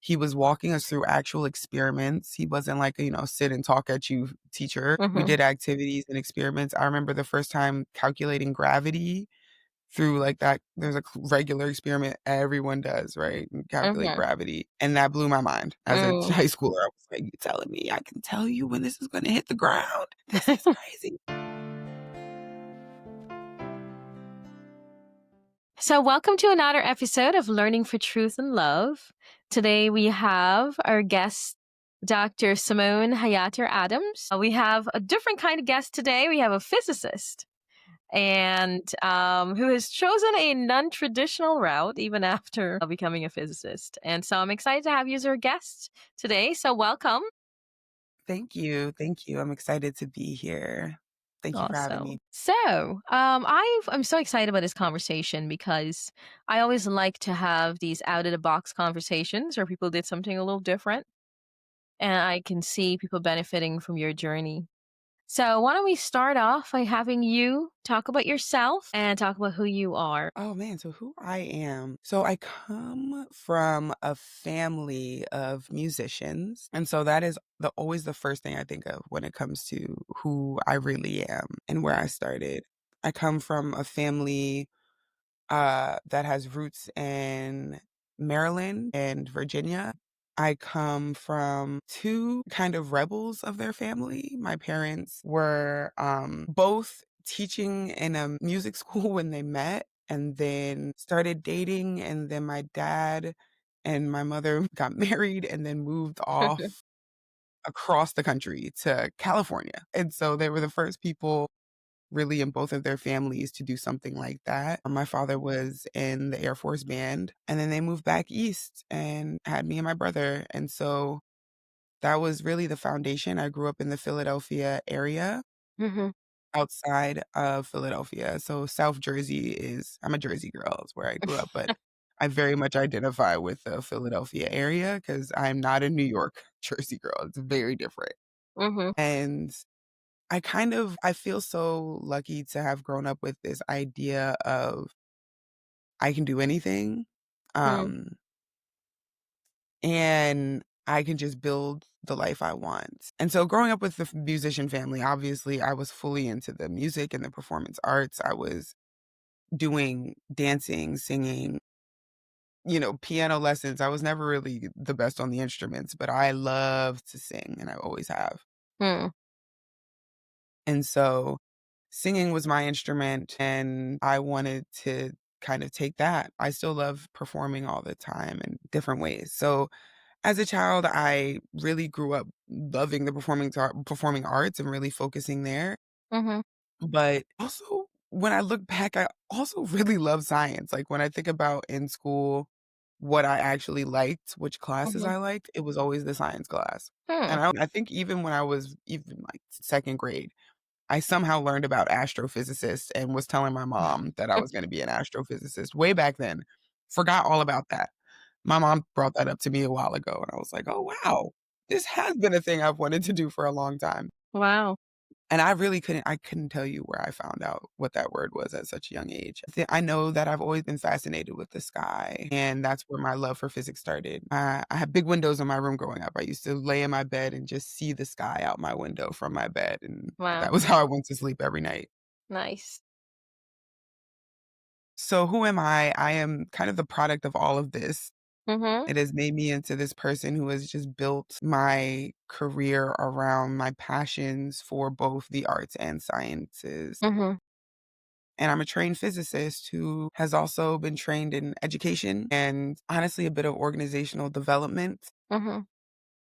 he was walking us through actual experiments. He wasn't like a, sit and talk at you teacher. We Mhm. did activities and experiments. I remember the first time calculating gravity through like that. There's a regular experiment everyone does, right? And calculate Mhm. gravity. And that blew my mind as a Mm. high schooler. I was like, you telling me I can tell you when this is going to hit the ground? This is crazy. So, welcome to another episode of Learning for Truth and Love. Today we have our guest, Dr. Simone Hyater-Adams. We have a different kind of guest today. We have a physicist and who has chosen a non-traditional route even after becoming a physicist. And so I'm excited to have you as our guest today. So welcome. Thank you. Thank you. I'm excited to be here. Thank you for having Awesome. me. So, I'm so excited about this conversation because I always like to have these out of the box conversations where people did something a little different, and I can see people benefiting from your journey. So, why don't we start off by having you talk about yourself and talk about who you are? Oh man, so who I am. So I come from a family of musicians. And so that is always the first thing I think of when it comes to who I really am and where I started. I come from a family that has roots in Maryland and Virginia. I come from two kind of rebels of their family. My parents were both teaching in a music school when they met and then started dating. And then my dad and my mother got married and then moved off across the country to California. And so they were the first people really in both of their families to do something like that. My father was in the Air Force Band, and then they moved back east and had me and my brother. And so that was really the foundation. I grew up in the Philadelphia area Hmm. outside of Philadelphia. So South Jersey I'm a Jersey girl, is where I grew up, but I very much identify with the Philadelphia area because I'm not a New York Jersey girl. It's very different. Hmm. And I feel so lucky to have grown up with this idea of I can do anything, Mm. um, and I can just build the life I want. And so growing up with the musician family, obviously I was fully into the music and the performance arts. I was doing dancing, singing, piano lessons. I was never really the best on the instruments, but I love to sing and I always have. Mm. And so singing was my instrument and I wanted to kind of take that. I still love performing all the time in different ways. So as a child, I really grew up loving the performing arts and really focusing there. Hmm. But also when I look back, I also really love science. Like when I think about in school what I actually liked, which classes Hmm. I liked, it was always the science class. Hmm. And I think even when I was even like second grade, I somehow learned about astrophysicists and was telling my mom that I was gonna be an astrophysicist way back then. Forgot all about that. My mom brought that up to me a while ago, and I was like, "Oh, wow. This has been a thing I've wanted to do for a long time." Wow. And I couldn't tell you where I found out what that word was at such a young age. I know that I've always been fascinated with the sky, and that's where my love for physics started. I had big windows in my room growing up. I used to lay in my bed and just see the sky out my window from my bed, and that Wow. was how I went to sleep every night. Nice. So who am I? I am kind of the product of all of this. Hmm. It has made me into this person who has just built my career around my passions for both the arts and sciences. Hmm. And I'm a trained physicist who has also been trained in education and honestly a bit of organizational development Hmm.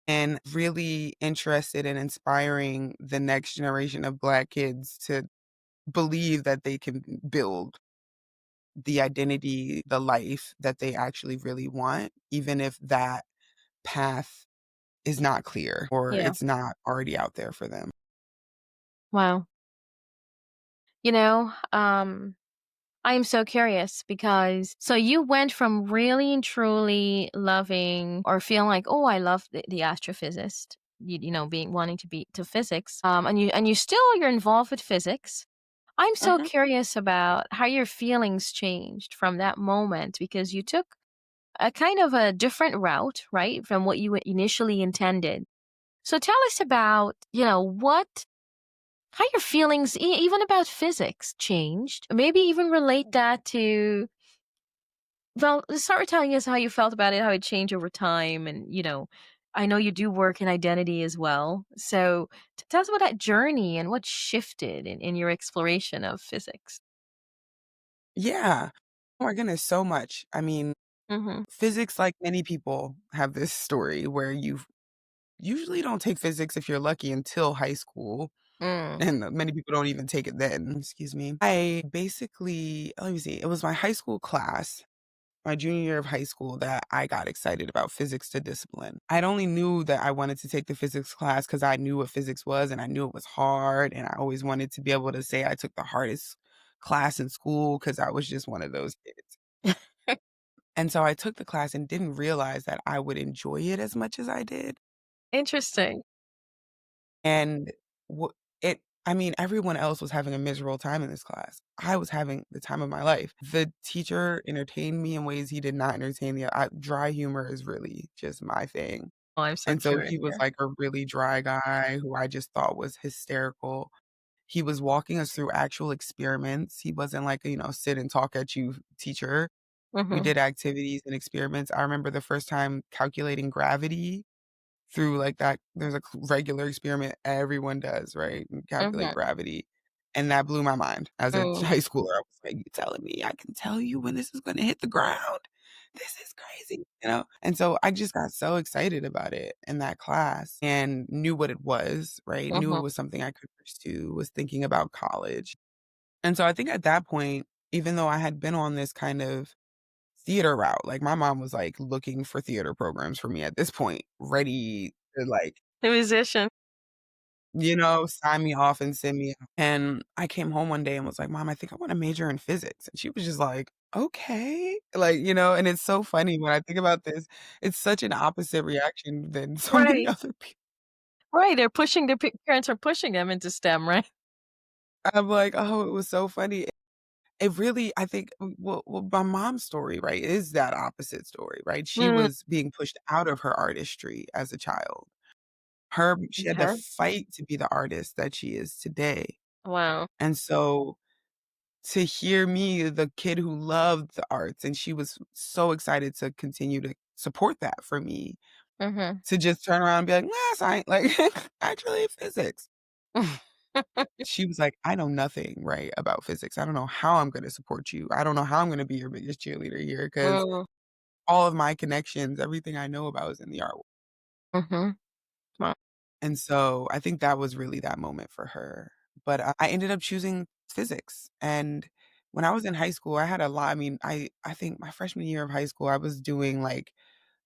and really interested in inspiring the next generation of Black kids to believe that they can build the identity, the life that they actually really want, even if that path is not clear or Yeah. it's not already out there for them. Wow. You know, I am so curious because so you went from really and truly loving or feeling like, oh, I love the astrophysicist, being wanting to be to physics, and you're involved with physics. I'm so Mhm. curious about how your feelings changed from that moment because you took a kind of a different route, right, from what you initially intended. So tell us about, how your feelings, even about physics, changed. Maybe even relate that to, well, start with telling us how you felt about it, how it changed over time. And, I know you do work in identity as well. So tell us about that journey and what shifted in your exploration of physics. Yeah. Oh my goodness, so much. I mean, Mm-hmm. physics, like many people, have this story where you usually don't take physics if you're lucky until high school, Mm. and many people don't even take it then, excuse me. I basically let me see, it was my high school class, my junior year of high school, that I got excited about physics to discipline. I'd only knew that I wanted to take the physics class because I knew what physics was, and I knew it was hard, and I always wanted to be able to say I took the hardest class in school because I was just one of those kids. And so I took the class and didn't realize that I would enjoy it as much as I did. Interesting. And wha it I mean, everyone else was having a miserable time in this class. I was having the time of my life. The teacher entertained me in ways he did not entertain dry humor is really just my thing. Oh, I'm so And so curious he was here. like a really dry guy who I just thought was hysterical. He was walking us through actual experiments. He wasn't like, sit and talk at you teacher. We Mm-hmm. did activities and experiments. I remember the first time calculating gravity through, like, that there's a regular experiment everyone does, right? And calculate Mm-hmm. gravity, and that blew my mind as a Mm. high schooler. I was like, "You telling me I can tell you when this is gonna hit the ground? This is crazy," you know? And so I just got so excited about it in that class and knew what it was, right? Knew it Mm-hmm. was something I could pursue, was thinking about college. And so I think at that point, even though I had been on this kind of theater route. Like, my mom was, like, looking for theater programs for me at this point, ready to, like, The musician. sign me off and send me out. And I came home one day and was like, "Mom, I think I wanna major in physics." And she was just like, "Okay." Like, and it's so funny when I think about this, it's such an opposite reaction than so many Right. other people. Right. They're pushing their parents are pushing them into STEM, right? I'm like, "Oh, it was so funny." It really I think my mom's story, right, is that opposite story, right? She Mm. was being pushed out of her artistry as a child. She had to Okay. fight to be the artist that she is today, Wow. and so to hear me, the kid who loved the arts, and she was so excited to continue to support that for me, Mhm. to just turn around and be like, "Nah, science, like, actually physics." She was like, "I know nothing, right, about physics. I don't know how I'm gonna support you. I don't know how I'm gonna be your biggest cheerleader here because Mm. all of my connections, everything I know about is in the art." Mhm. Wow. And so I think that was really that moment for her. But I ended up choosing physics. And when I was in high school, I had a lot. I mean, I think my freshman year of high school, I was doing like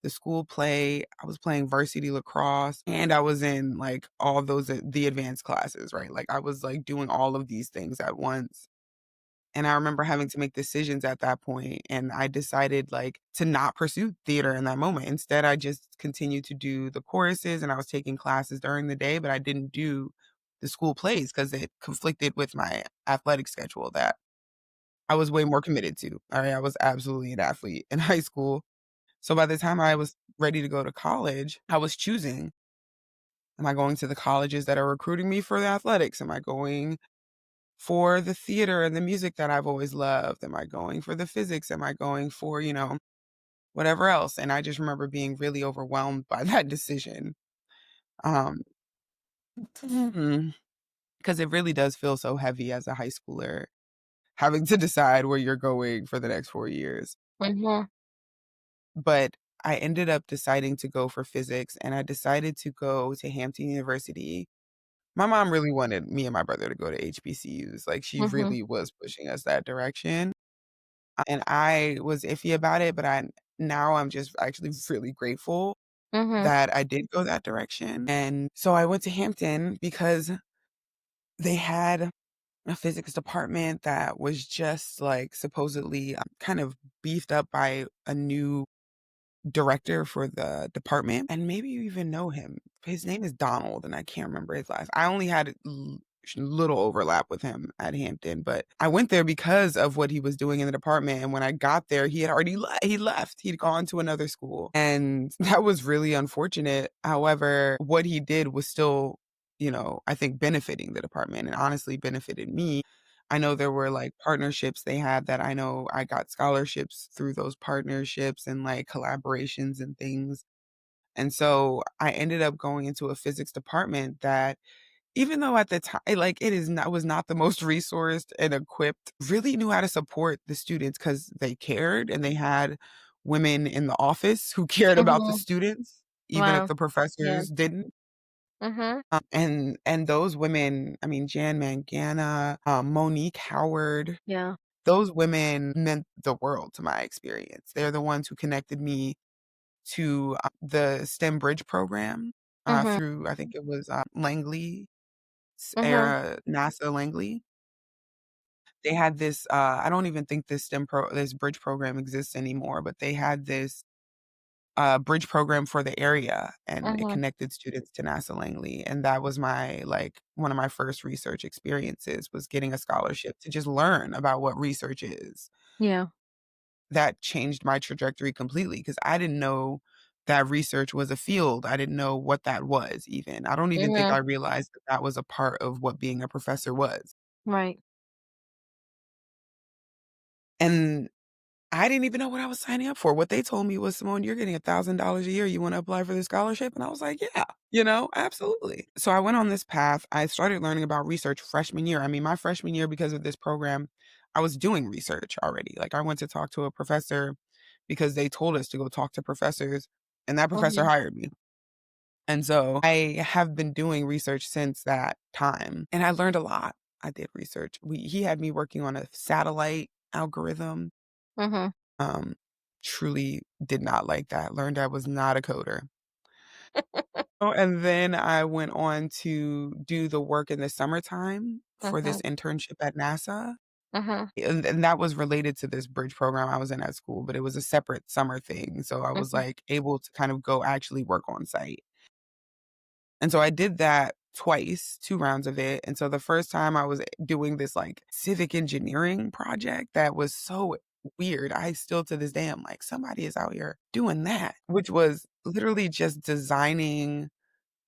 the school play. I was playing varsity lacrosse, and I was in like all those the advanced classes, right? Like I was like doing all of these things at once. And I remember having to make decisions at that point, and I decided, like, to not pursue theater in that moment. Instead, I just continued to do the choruses, and I was taking classes during the day, but I didn't do the school plays because it conflicted with my athletic schedule that I was way more committed to. Alright, I was absolutely an athlete in high school. So by the time I was ready to go to college, I was choosing, am I going to the colleges that are recruiting me for the athletics? Am I going for the theater and the music that I've always loved? Am I going for the physics? Am I going for, whatever else? And I just remember being really overwhelmed by that decision. Um, because it really does feel so heavy as a high schooler, having to decide where you're going for the next 4 years. Mhm. But I ended up deciding to go for physics, and I decided to go to Hampton University. My mom really wanted me and my brother to go to HBCUs. Like, she Mhm. really was pushing us that direction. And I was iffy about it, but I'm just actually really grateful Mhm. that I did go that direction. And so I went to Hampton because they had a physics department that was just like supposedly kind of beefed up by a new director for the department. And maybe you even know him. His name is Donald, and I can't remember his last. I only had little overlap with him at Hampton, but I went there because of what he was doing in the department, and when I got there, he had already he left. He'd gone to another school, and that was really unfortunate. However, what he did was still, I think benefiting the department and honestly benefited me. I know there were, like, partnerships they had that I know I got scholarships through those partnerships and, like, collaborations and things, and so I ended up going into a physics department that even though at the time, like, it is not was not the most resourced and equipped, really knew how to support the students because they cared and they had women in the office who cared about the Mhm. students, even if Wow. the Yeah. professors didn't. Mhm. And those women, I mean, Jan Mangana, Monique Howard, Yeah. those women meant the world to my experience. They're the ones who connected me to, the STEM Bridge program, Mhm. through I think it was, Langley Mhm. era NASA Langley. They had this, I don't even think this bridge program exists anymore, but they had this, bridge program for the area, and it Mhm. connected students to NASA Langley, and that was one of my first research experiences was getting a scholarship to just learn about what research is. Yeah. That changed my trajectory completely because I didn't know that research was a field. I didn't know what that was even. I don't even think Mhm. I realized that that was a part of what being a professor was. Right. And I didn't even know what I was signing up for. What they told me was, "Simone, you're getting $1,000 a year. You wanna apply for this scholarship?" And I was like, "Yeah, absolutely." So I went on this path. I started learning about research freshman year. I mean, my freshman year, because of this program, I was doing research already. Like, I went to talk to a professor because they told us to go talk to professors, and that professor Mhm. hired me. And so I have been doing research since that time, and I learned a lot. I did research. He had me working on a satellite algorithm. Mhm. Um, Truly did not like that, learned I was not a coder. Oh, and then I went on to do the work in the summertime for this Mhm. internship at NASA, Mhm. and that was related to this bridge program I was in at school, but it was a separate summer thing, so I was, Mhm. like, able to kind of go actually work on site. And so I did that twice, 2 rounds of it, and so the first time I was doing this, like, civic engineering project that was so weird. I still to this day am like, "Somebody is out here doing that," which was literally just designing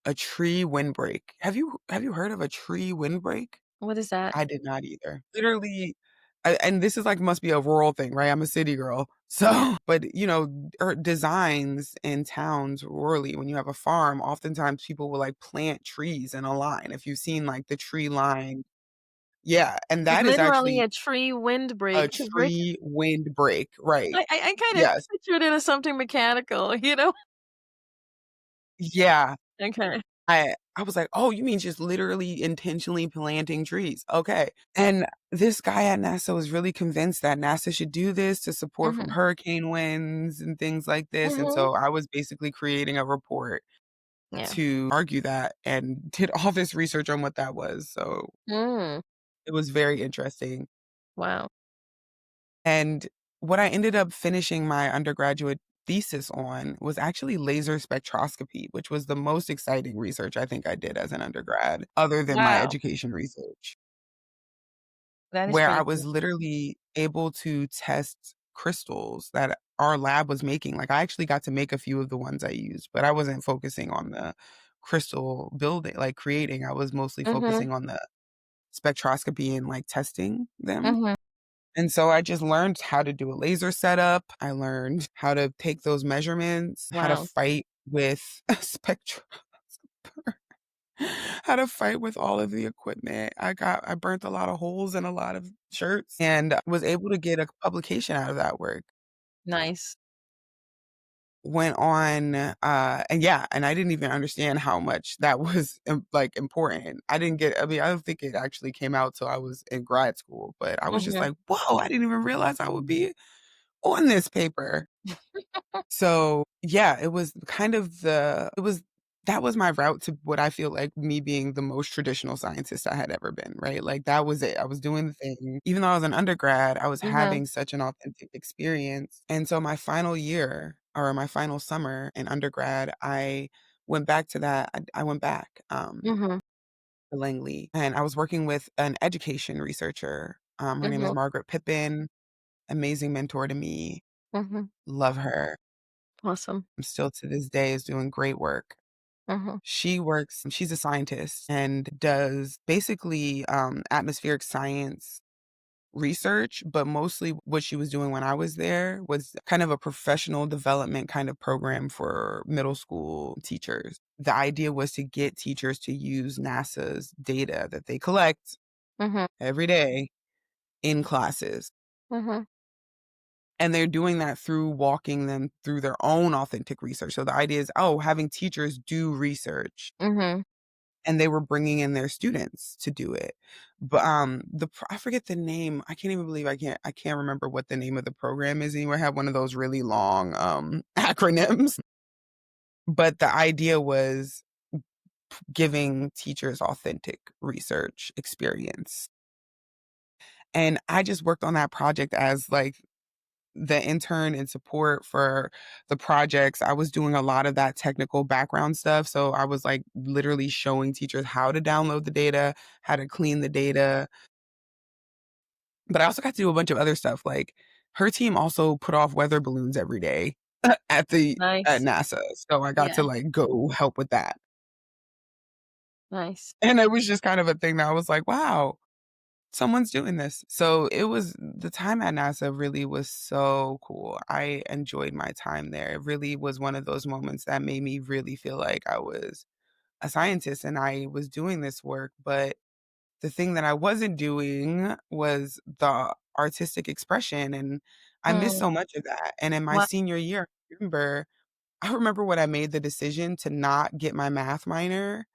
a tree windbreak. Have you heard of a tree windbreak? What is that? I did not either. Literally, and this is like must be a rural thing, right? I'm a city girl. So, but designs in towns rurally, when you have a farm, oftentimes people will like plant trees in a line. If you've seen like the tree line. Yeah, and Like that is literally actually a tree windbreak. a 'Cause bridge tree windbreak, right. I kind of Yes. pictured it as something mechanical, you know? Yeah. Okay. I was like, "Oh, you mean just literally intentionally planting trees, okay." And this guy at NASA was really convinced that NASA should do this to support from Mhm. hurricane winds and things like this, and Mhm. so I was basically creating a report Yeah. to argue that and did all this research on what that was, so Mm. it was very interesting. Wow. And what I ended up finishing my undergraduate thesis on was actually laser spectroscopy, which was the most exciting research I think I did as an undergrad, other than my Wow. education research, That is where I pretty was cool. literally able to test crystals that our lab was making. Like, I actually got to make a few of the ones I used, but I wasn't focusing on the crystal building, like creating. I was mostly Mhm. focusing on the spectroscopy and like testing them. Mhm. And so I just learned how to do a laser setup. I learned how to take those measurements, how to Wow. fight with a spectro how to fight with all of the equipment. I burnt a lot of holes in a lot of shirts and was able to get a publication out of that work. Nice. Went on, and yeah, and I didn't even understand how much that was, like, important. I mean, I don't think it actually came out till I was in grad school, but I was just Mhm. like, "Whoa, I didn't even realize I would be on this paper." So, yeah, it was kind of that was my route to what I feel like me being the most traditional scientist I had ever been, right? Like, that was it. I was doing the thing. Even though I was an undergrad, I was Mhm. having such an authentic experience. And so my final year or my final summer in undergrad, I went back to that. I went back. Mhm. Langley, and I was working with an education researcher. Her name is Mhm. Margaret Pippin, amazing mentor to me. Mhm. Love her. Awesome. I'm still to this day is doing great work. Mhm. She's a scientist and does basically atmospheric science research, but mostly what she was doing when I was there was kind of a professional development kind of program for middle school teachers. The idea was to get teachers to use NASA's data that they collect Mhm. every day in classes. Mhm. And they're doing that through walking them through their own authentic research. So the idea is, oh, having teachers do research, Mhm. and they were bringing in their students to do it. But, I forget the name. I can't even believe I can't remember what the name of the program is anymore. I have one of those really long, acronyms. But the idea was giving teachers authentic research experience. And I just worked on that project as, like, the intern and support for the projects. I was doing a lot of that technical background stuff, so I was, like, literally showing teachers how to download the data, how to clean the data, but I also got to do a bunch of other stuff, like, her team also put off weather balloons every day at Nice. NASA, so I got Yeah. to, like, go help with that, Nice. and it was just kind of a thing that I was like, "Wow, someone's doing this." So it was the time at NASA really was so cool. I enjoyed my time there. It really was one of those moments that made me really feel like I was a scientist and I was doing this work. But the thing that I wasn't doing was the artistic expression. And I missed Mm. so much of that. And in my Wow. senior year, I remember when I made the decision to not get my math minor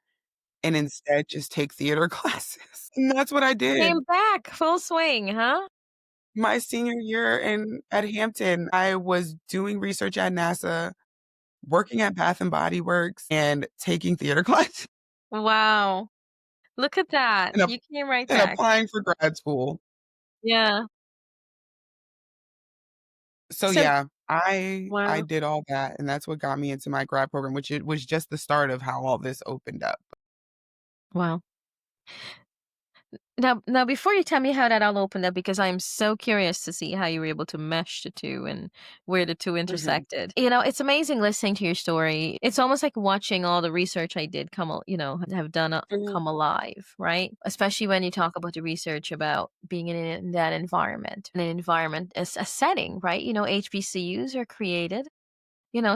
and instead just take theater classes. And that's what I Came did. back full swing, huh? My senior year at Hampton, I was doing research at NASA, working at Bath& and Body Works, and taking theater class Wow. Look at that. and ap You came right and back. applying for grad school. Yeah. So, So yeah, I wow. did all that, and that's what got me into my grad program, which it was just the start of how all this opened up. Wow. Now, before you tell me how that all opened up, because I'm so curious to see how you were able to mesh the two and where the two Mhm. intersected. It's amazing listening to your story. It's almost like watching all the research I did have done Mhm. come alive, right? Especially when you talk about the research about being in that environment, in an environment, a setting, right? HBCUs are created,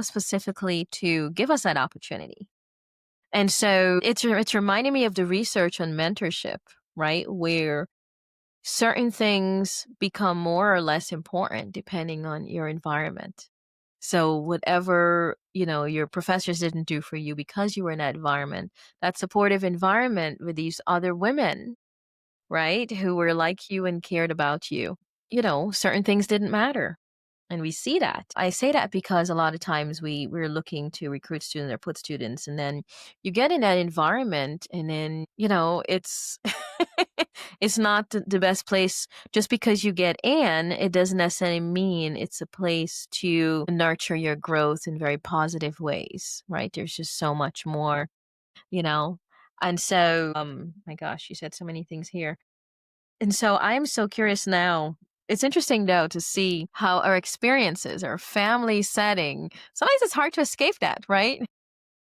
specifically to give us that opportunity. And so it's reminding me of the research on mentorship, right? Where certain things become more or less important depending on your environment. So whatever, your professors didn't do for you because you were in that environment, that supportive environment with these other women, right, who were like you and cared about you, certain things didn't matter. And we see that. I say that because a lot of times we're looking to recruit students or put students, and then you get in that environment, and then it's it's not the best place. Just because you get in, it doesn't necessarily mean it's a place to nurture your growth in very positive ways, right? There's just so much more, you know. And so, my gosh, you said so many things here. And so I'm so curious now. It's interesting though to see how our experiences, our family setting, sometimes it's hard to escape that, right?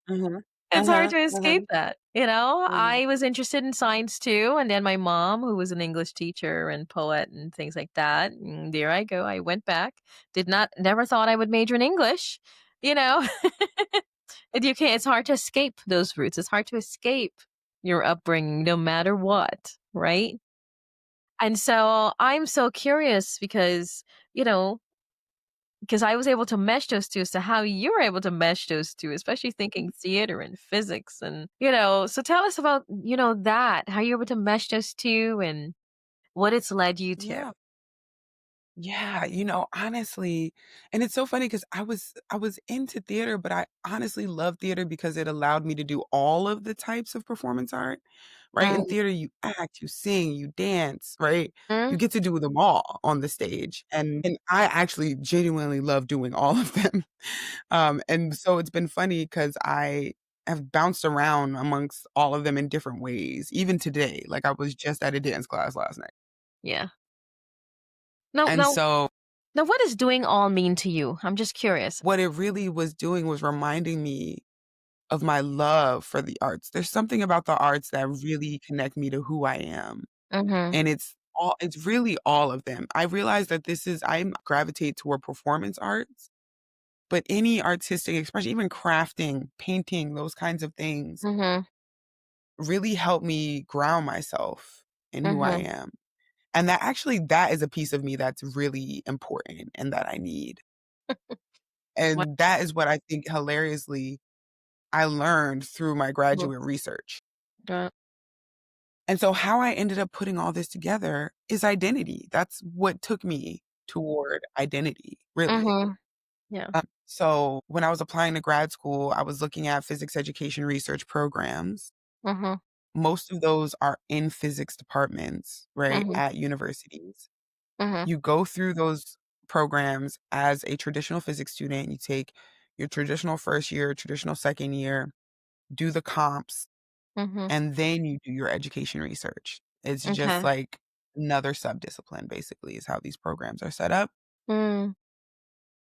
Mhm. It's hard Uh-huh, to escape uh-huh, that. mhm. I was interested in science too. And then my mom, who was an English teacher and poet and things like that, and there I go. I went back, never thought I would major in English, you know? And you can't, it's hard to escape those roots. It's hard to escape your upbringing no matter what, right? And so I'm so curious you know, because I was able to mesh those 2, so how you were able to mesh those 2, especially thinking theater and physics so tell us about, that, how you're able to mesh those 2 and what it's led you to. Yeah. Yeah, honestly, and it's so funny because I was into theater, but I honestly love theater because it allowed me to do all of the types of performance art, right? In Mm, theater, you act, you sing, you dance, right? You mm, get to do them all on the stage, and I actually genuinely love doing all of them. And so it's been funny because have bounced around amongst all of them in different ways, even today. Like, I was just at a dance class last night. Yeah. Now, And now, so now, what does doing all mean to you? I'm just curious. what it really was doing was reminding me of my love for the arts. There's something about the arts that really connect me to who I am, Mhm. and it's really all of them. I realize that I gravitate toward performance arts, but any artistic expression, even crafting, painting, those kinds of things Mhm. really help me ground myself in who I Mhm. am. And that is a piece of me that's really important and that I need. What? And that is what I think hilariously I learned through my Mhm. graduate research. Uh, And so how I ended up putting all this together is identity. That's what took me toward identity, really. mhm. Yeah. So when I was applying to grad school, I was looking at physics education research programs. Mhm. Most of those are in physics departments, right, Mhm. at universities. Mhm. You go through those programs as a traditional physics student. You take your traditional first year, traditional second year, do the comps, Mhm. and then you do your education research. It's just Okay. like another subdiscipline, basically, is how these programs are set up. Mm.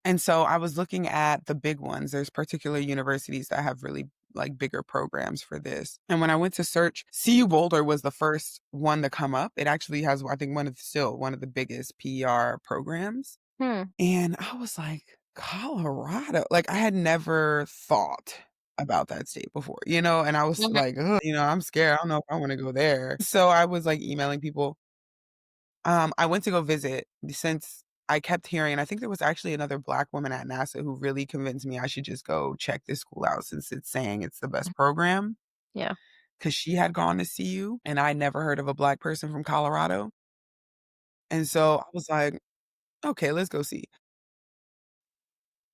And so I was looking at the big ones. There's particular universities that have really like bigger programs for this. And when I went to search, CU Boulder was the first one to come up. It actually has, I think, still one of the biggest PER programs. Hmm. And I was like, Colorado. Like, I had never thought about that state before, and I was Mhm. like, "Ugh," I'm scared. I don't know if I want to go there. So I was like emailing people. I went to go visit since I kept hearing, and I think there was actually another Black woman at NASA who really convinced me I should just go check this school out since it's saying it's the best program. Yeah. Because she had gone to CU and I never heard of a Black person from Colorado. And so I was like, okay, let's go see.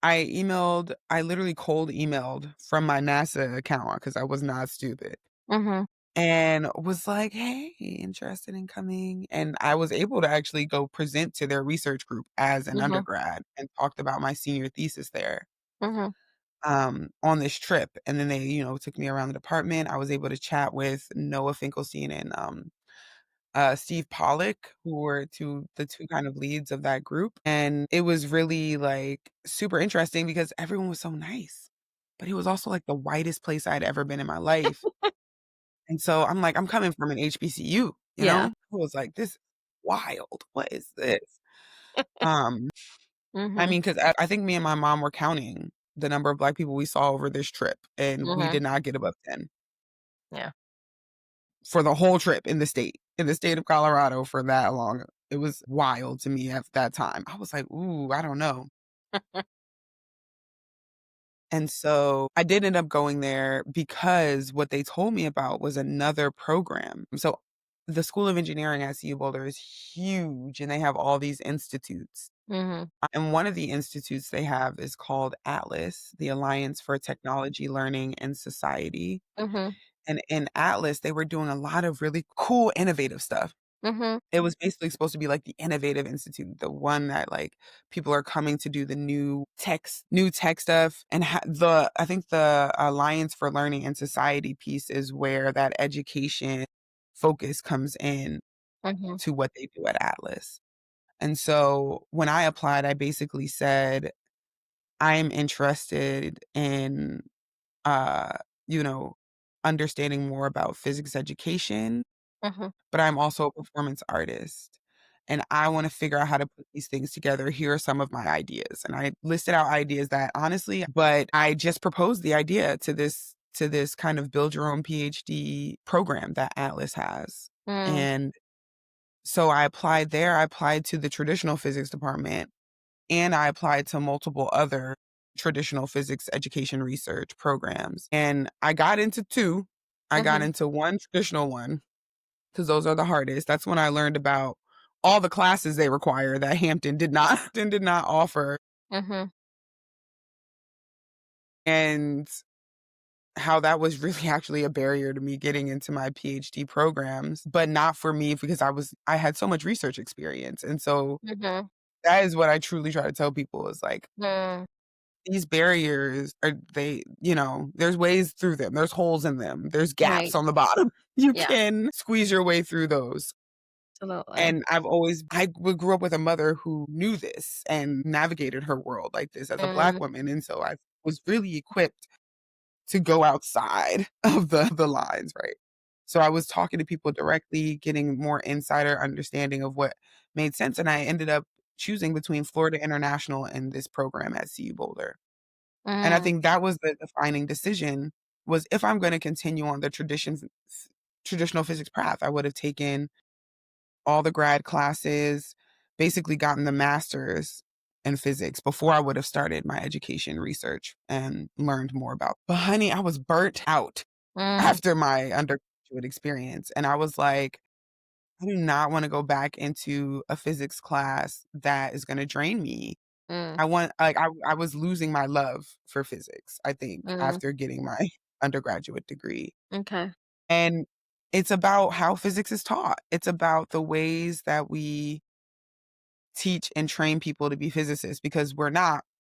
I literally cold emailed from my NASA account because I was not stupid. Mhm. And was like, "Hey, interested in coming?" And I was able to actually go present to their research group as an Mhm. undergrad and talked about my senior thesis there, Mhm. on this trip. And then they, took me around the department. I was able to chat with Noah Finkelstein and, Steve Pollock, who were the 2 kind of leads of that group. And it was really, like, super interesting because everyone was so nice. But it was also, like, the whitest place I'd ever been in my life. And so I'm like, I'm coming from an HBCU, you know? Yeah. I was like, "This is wild. What is this?" Um, I Mhm. mean, 'cause I think me and my mom were counting the number of Black people we saw over this trip, and we Mhm. did not get above 10 Yeah. for the whole trip in the state of Colorado for that long. It was wild to me at that time. I was like, "Ooh, I don't know." And so I did end up going there because what they told me about was another program. So the School of Engineering at CU Boulder is huge and they have all these institutes. Mhm. And one of the institutes they have is called Atlas, the Alliance for Technology, Learning, and Society. Mhm. And in Atlas, they were doing a lot of really cool, innovative stuff. Mhm. It was basically supposed to be like the innovative institute, the one that, like, people are coming to do the new tech stuff, and I think the Alliance for Learning and Society piece is where that education focus comes in Mhm. to what they do at Atlas. And so when I applied, I basically said, "I'm interested in, uh, you know, understanding more about physics education, Mhm. but I'm also a performance artist, and I wanna figure out how to put these things together. Here are some of my ideas." And I listed out ideas that honestly but I just proposed the idea to this kind of build your own PhD program that Atlas has. Mm. And so I applied there, I applied to the traditional physics department, and I applied to multiple other traditional physics education research programs. And I got into 2. I got Mhm. into one traditional one 'cause those are the hardest. That's when I learned about all the classes they require that Hampton did not did not offer, Mhm. and how that was really actually a barrier to me getting into my PhD programs, but not for me because I had so much research experience, and so Mhm. that is what I truly try to tell people is, like, Mm. these barriers are there's ways through them. There's holes in them. There's gaps Right. on the bottom. You Yeah. can squeeze your way through those. Absolutely. And grew up with a mother who knew this and navigated her world like this as a Black Mm, woman, and so I was really equipped to go outside of the lines, right? So I was talking to people directly, getting more insider understanding of what made sense, and I ended up choosing between Florida International and this program at CU Boulder. And I mm, think that was the defining decision, was if I'm gonna continue on the traditional physics path, I would have taken all the grad classes, basically gotten the master's in physics before I would have started my education research and learned more about. But honey, I was burnt out mm, after my undergraduate experience, and I was like, "I do not wanna go back into a physics class that is gonna drain me." mm, I want like, I was losing my love for physics, I think, mm. after getting my undergraduate degree. Okay. And it's about how physics is taught. It's about the ways that we teach and train people to be physicists, because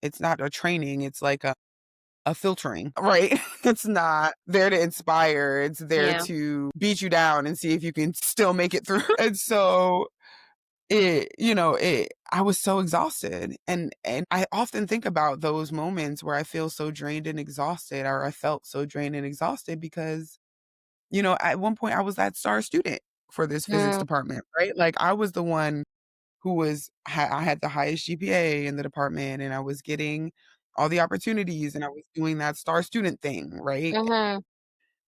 it's not a training, it's like a filtering, right? It's not there to inspire, it's there Yeah. to beat you down and see if you can still make it through. And so I was so exhausted, and I often think about those moments where I feel so drained and exhausted, or I felt so drained and exhausted because, at one point I was that star student for this physics Mm, department, right? Like I was the one who I had the highest GPA in the department, and I was getting all the opportunities, and I was doing that star student thing, right?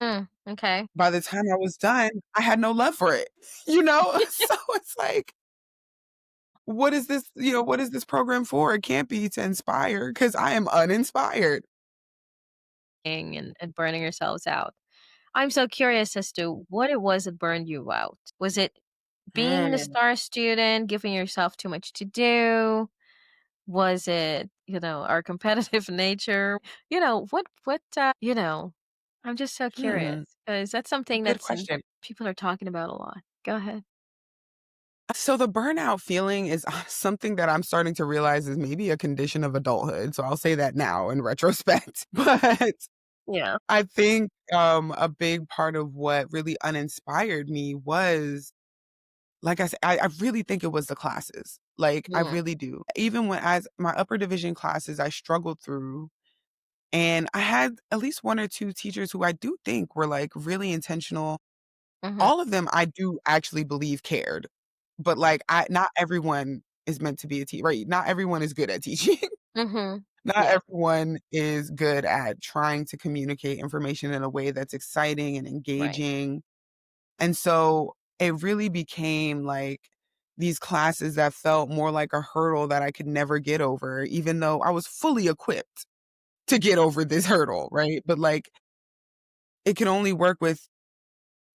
mhm, okay. By the time I was done, I had no love for it, you know? So it's like, what is this program for? It can't be to inspire, because I am uninspired. And burning yourselves out. I'm so curious as to what it was that burned you out. Was it being the Mm, star student, giving yourself too much to do? Was it, our competitive nature? I'm just so curious hmm, because that's something good that's question. people are talking about a lot. Go ahead. So the burnout feeling is something that I'm starting to realize is maybe a condition of adulthood, so I'll say that now in retrospect. But Yeah. I think, a big part of what really uninspired me was, like I said, I really think it was the classes. Like, I Mm, really do. Even when as my upper division classes, I struggled through, and I had at least 1 or 2 teachers who I do think were, like, really intentional. mhm, All of them I do actually believe cared, but, like, I not everyone is meant to be a teacher, right? Not everyone is good at teaching. mhm. Not Yeah. everyone is good at trying to communicate information in a way that's exciting and Right. engaging. And so it really became like these classes that felt more like a hurdle that I could never get over, even though I was fully equipped to get over this hurdle, right? But like it could only work with,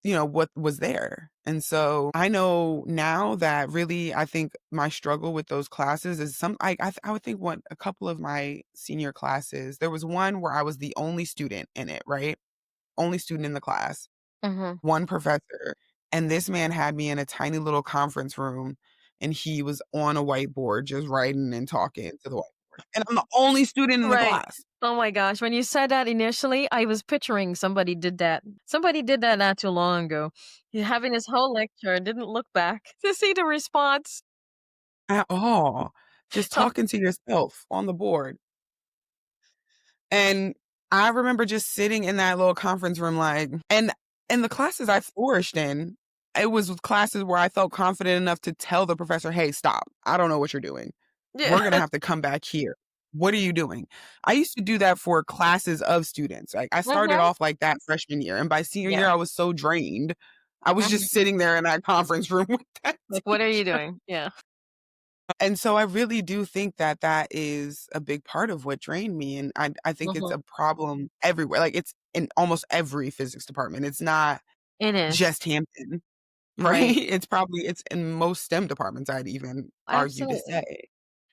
what was there. And so I know now that really I think my struggle with those classes is I would think a couple of my senior classes, there was one where I was the only student in it, right? Only student in the class, Mhm. one professor, and this man had me in a tiny little conference room, and he was on a whiteboard just writing and talking to the whiteboard. And I'm the only student in the Right. class. Oh my gosh, when you said that initially, I was picturing somebody did that. Somebody did that not too long ago. He having his whole lecture and didn't look back to see the response. At all. Just Oh, talking to yourself on the board. And I remember just sitting in that little conference room, like, and in the classes I flourished in, it was classes where I felt confident enough to tell the professor, "Hey, stop. I don't know what you're doing. yeah. We're gonna have to come back here. What are you doing?" I used to do that for classes of students. Like, I started Mhm. off like that freshman year, and by senior year, Yeah. I was so drained. I was Mhm. just sitting there in that conference room with that Like, what are you teacher. doing? Yeah. And so I really do think that that is a big part of what drained me, and I think it's Mhm. a problem everywhere, like, it's in almost every physics department, it's not It is. just Hampton, right? Right. It's in most STEM departments, I'd even argue to Absolutely. say.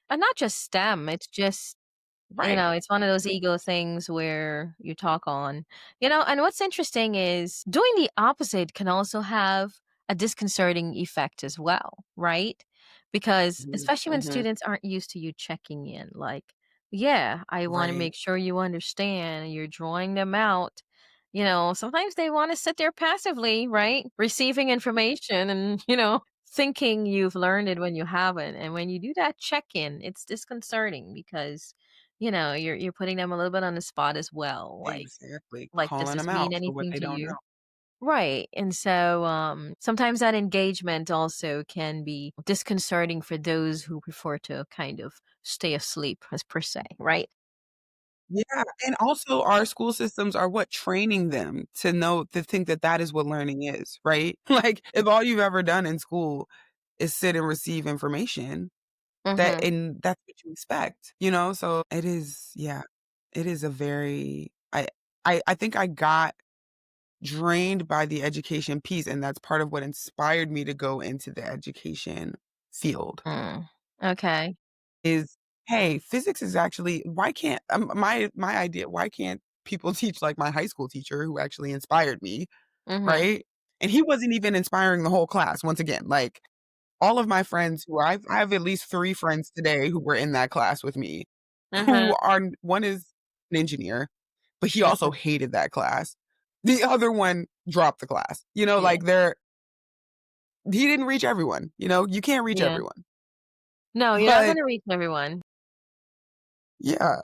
And not just STEM, it's just Right. it's one of those ego things where you talk on. And what's interesting is doing the opposite can also have a disconcerting effect as well, right? Because Mhm, especially when mhm. students aren't used to you checking in, like, Yeah, I wanna Right. make sure you understand, you're drawing them out. You know, sometimes they wanna sit there passively, right? Receiving information and, thinking you've learned it when you haven't, and when you do that check-in, it's disconcerting because, you're putting them a little bit on the spot as well, Exactly. does Calling this them mean out for what anything they to don't you? know. Right. And so sometimes that engagement also can be disconcerting for those who prefer to kind of stay asleep, as per se, right? Yeah, and also our school systems are what? Training them to think that that is what learning is, right? Like, if all you've ever done in school is sit and receive information, Mm-hmm. that's what you expect, you know? So it is, yeah, it is a very I think I got drained by the education piece, and that's part of what inspired me to go into the education field. Mm. Okay. Is, hey, physics is actually why can't my idea, why can't people teach like my high school teacher who actually inspired me, Mm-hmm. right? And he wasn't even inspiring the whole class once again, like, all of my friends who I have at least 3 friends today who were in that class with me, Uh-huh. who are one is an engineer, but he also Uh-huh. hated that class. The other one dropped the class, Yeah. like, he didn't reach everyone, you can't reach Yeah. everyone. No, you're not But gonna reach everyone. yeah.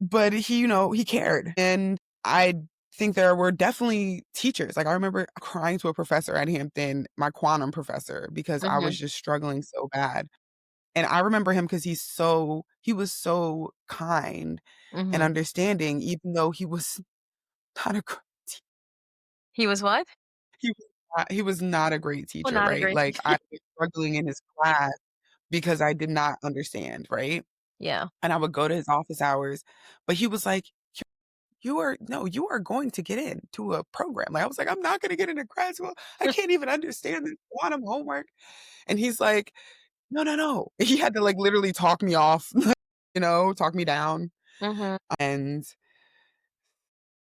But he, he cared, and I think there were definitely teachers, like, I remember crying to a professor at Hampton, my quantum professor, because I Mm-hmm. was just struggling so bad, and I remember him because he was so kind and Mm-hmm. understanding, even though he was not a gr He was what? he was not a great Oh, teacher, not a right? great Like, I was struggling in his class because I did not understand, right? Yeah. And I would go to his office hours, but he was like, "You are no, you are going to get into a program." Like, I was like, "I'm not gonna get into grad school. I can't even understand this quantum homework." And he's like, "No, no, no." He had to, like, literally talk me off, talk me down, Mm-hmm. and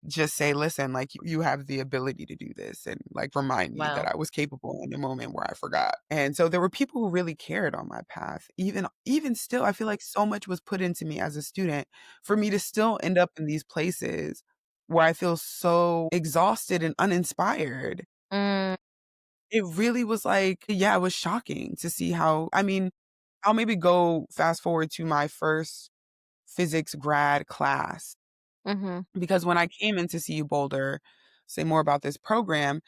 just say, "Listen, like, you have the ability to do this," and, like, remind me that Wow. I was capable in a moment where I forgot. And so there were people who really cared on my path. Even still, I feel like so much was put into me as a student for me to still end up in these places where I feel so exhausted and uninspired. Mm. It really was like, yeah, it was shocking to see how I mean, I'll maybe go fast forward to my first physics grad class. Mm-hmm. Because when I came into CU Boulder, say more about this program,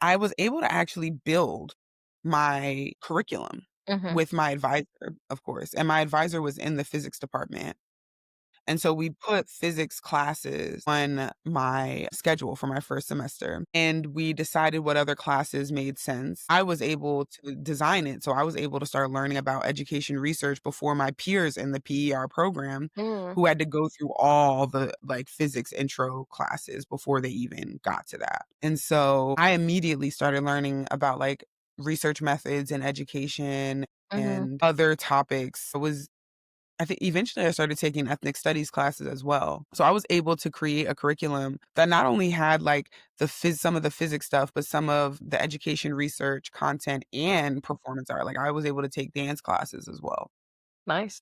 I was able to actually build my curriculum Mm-hmm. with my advisor, of course, and my advisor was in the physics department. And so we put physics classes on my schedule for my first semester, and we decided what other classes made sense. I was able to design it, so I was able to start learning about education research before my peers in the PER program Mm. who had to go through all the, like, physics intro classes before they even got to that. And so I immediately started learning about, like, research methods in education Mm-hmm. and other topics. I think eventually I started taking ethnic studies classes as well. So I was able to create a curriculum that not only had like some of the physics stuff, but some of the education research content and performance art. Like, I was able to take dance classes as well Nice.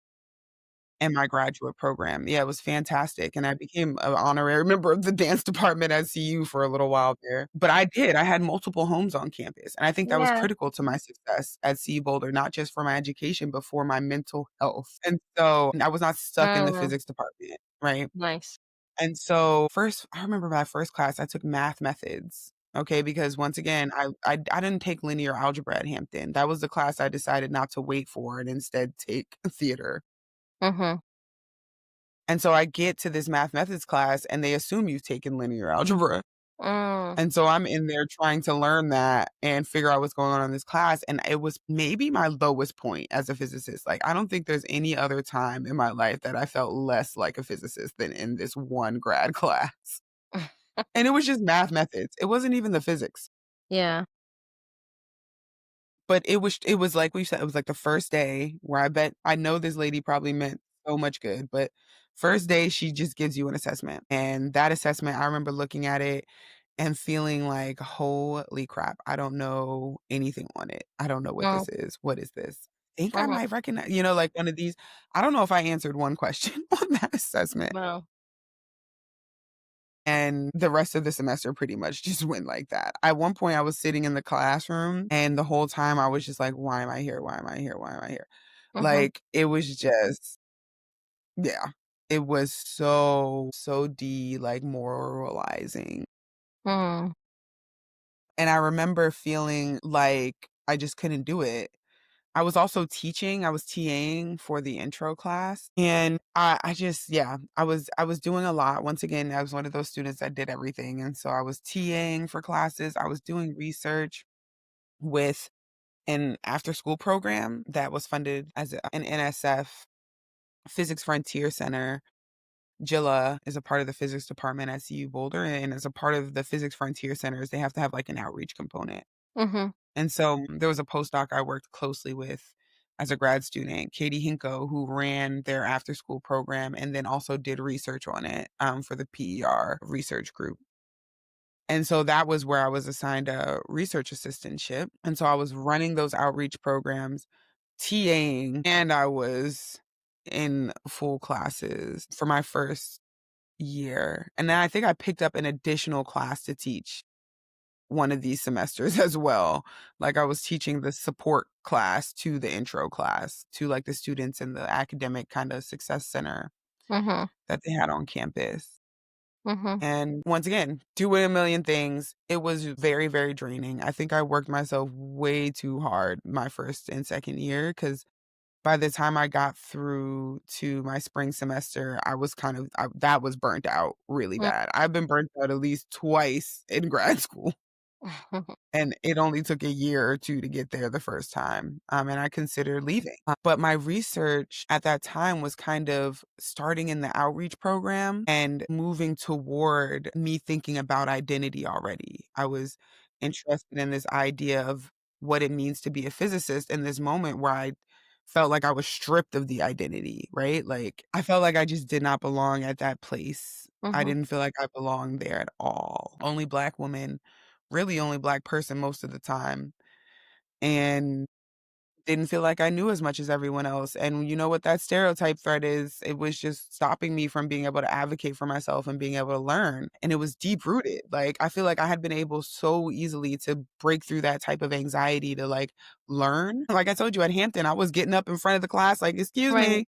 in my graduate program. Yeah, it was fantastic. And I became an honorary member of the dance department at CU for a little while there. But I had multiple homes on campus. And I think that was Yeah. critical to my success at CU Boulder, not just for my education, but for my mental health. And so I was not stuck in the Mm. physics department, right? Nice. And so first, I remember my first class, I took math methods. Okay, because once again, I didn't take linear algebra at Hampton. That was the class I decided not to wait for and instead take theater. Mm-hmm. And so I get to this math methods class and they assume you've taken linear algebra. Mm. And so I'm in there trying to learn that and figure out what's going on in this class. And it was maybe my lowest point as a physicist. Like, I don't think there's any other time in my life that I felt less like a physicist than in this one grad class. And it was just math methods. It wasn't even the physics. Yeah. But it was like we said, it was like the first day where I know this lady probably meant so much good, but first day she just gives you an assessment. And that assessment, I remember looking at it and feeling like, "Holy crap, I don't know anything on it. I don't know what Mm. this is. What is this?" think I Mhm. might recognize, like one of these. I don't know if I answered one question on that assessment, Wow. and the rest of the semester pretty much just went like that. At one point, I was sitting in the classroom, and the whole time I was just like, "Why am I here? Why am I here? Why am I here?" Mhm. Like, it was just yeah. It was so like, moralizing. Mm. And I remember feeling like I just couldn't do it. I was also teaching, I was TAing for the intro class, and I just yeah, I was doing a lot. Once again, I was one of those students that did everything, and so I was TAing for classes, I was doing research with an after-school program that was funded as an NSF Physics Frontier Center. Jilla is a part of the physics department at CU Boulder, and as a part of the Physics Frontier Centers, they have to have, like, an outreach component. Mhm. And so there was a postdoc I worked closely with as a grad student, Katie Hinko, who ran their after school program and then also did research on it for the PER research group. And so that was where I was assigned a research assistantship. And so I was running those outreach programs, TAing, and I was in full classes for my first year. And then I think I picked up an additional class to teach one of these semesters as well. Like, I was teaching the support class to the intro class to, like, the students in the academic kinda success center Mhm. that they had on campus. Mhm. And once again, doing a million things, it was very, very draining. I think I worked myself way too hard my 1st and 2nd year because by the time I got through to my spring semester, I was kind of that was burnt out really Mm. bad. I've been burnt out at least twice in grad school. And it only took a year or 2 to get there the first time, and I considered leaving. But my research at that time was kind of starting in the outreach program and moving toward me thinking about identity already. I was interested in this idea of what it means to be a physicist in this moment where I felt like I was stripped of the identity, right? Like, I felt like I just did not belong at that place. I Mhm. didn't feel like I belonged there at all. Only Black woman, really only Black person most of the time, and didn't feel like I knew as much as everyone else, and you know what that stereotype threat is? It was just stopping me from being able to advocate for myself and being able to learn, and it was deep rooted. Like, I feel like I had been able so easily to break through that type of anxiety to, like, learn. Like I told you at Hampton, I was getting up in front of the class like, "Excuse Right. me,"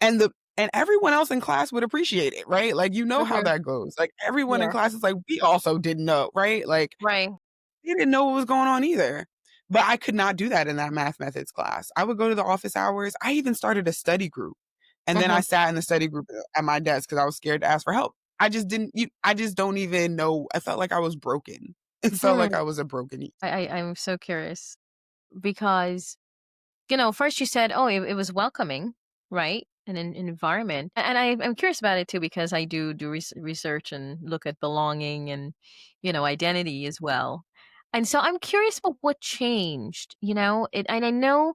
and everyone else in class would appreciate it, right? Like, you know how Mhm. that goes. Like, everyone in Yeah. class is like, "We also didn't know," right? Like, Right. they didn't know what was going on either. But I could not do that in that math methods class. I would go to the office hours. I even started a study group, and then I Mhm. sat in the study group at my desk because I was scared to ask for help. I just don't even know. I felt like I was broken. It felt Hmm. like I was a broken I'm so curious because first you said, oh, it was welcoming, right? An environment, and I'm curious about it too because I do research and look at belonging and identity as well. And so I'm curious about what changed. And I know,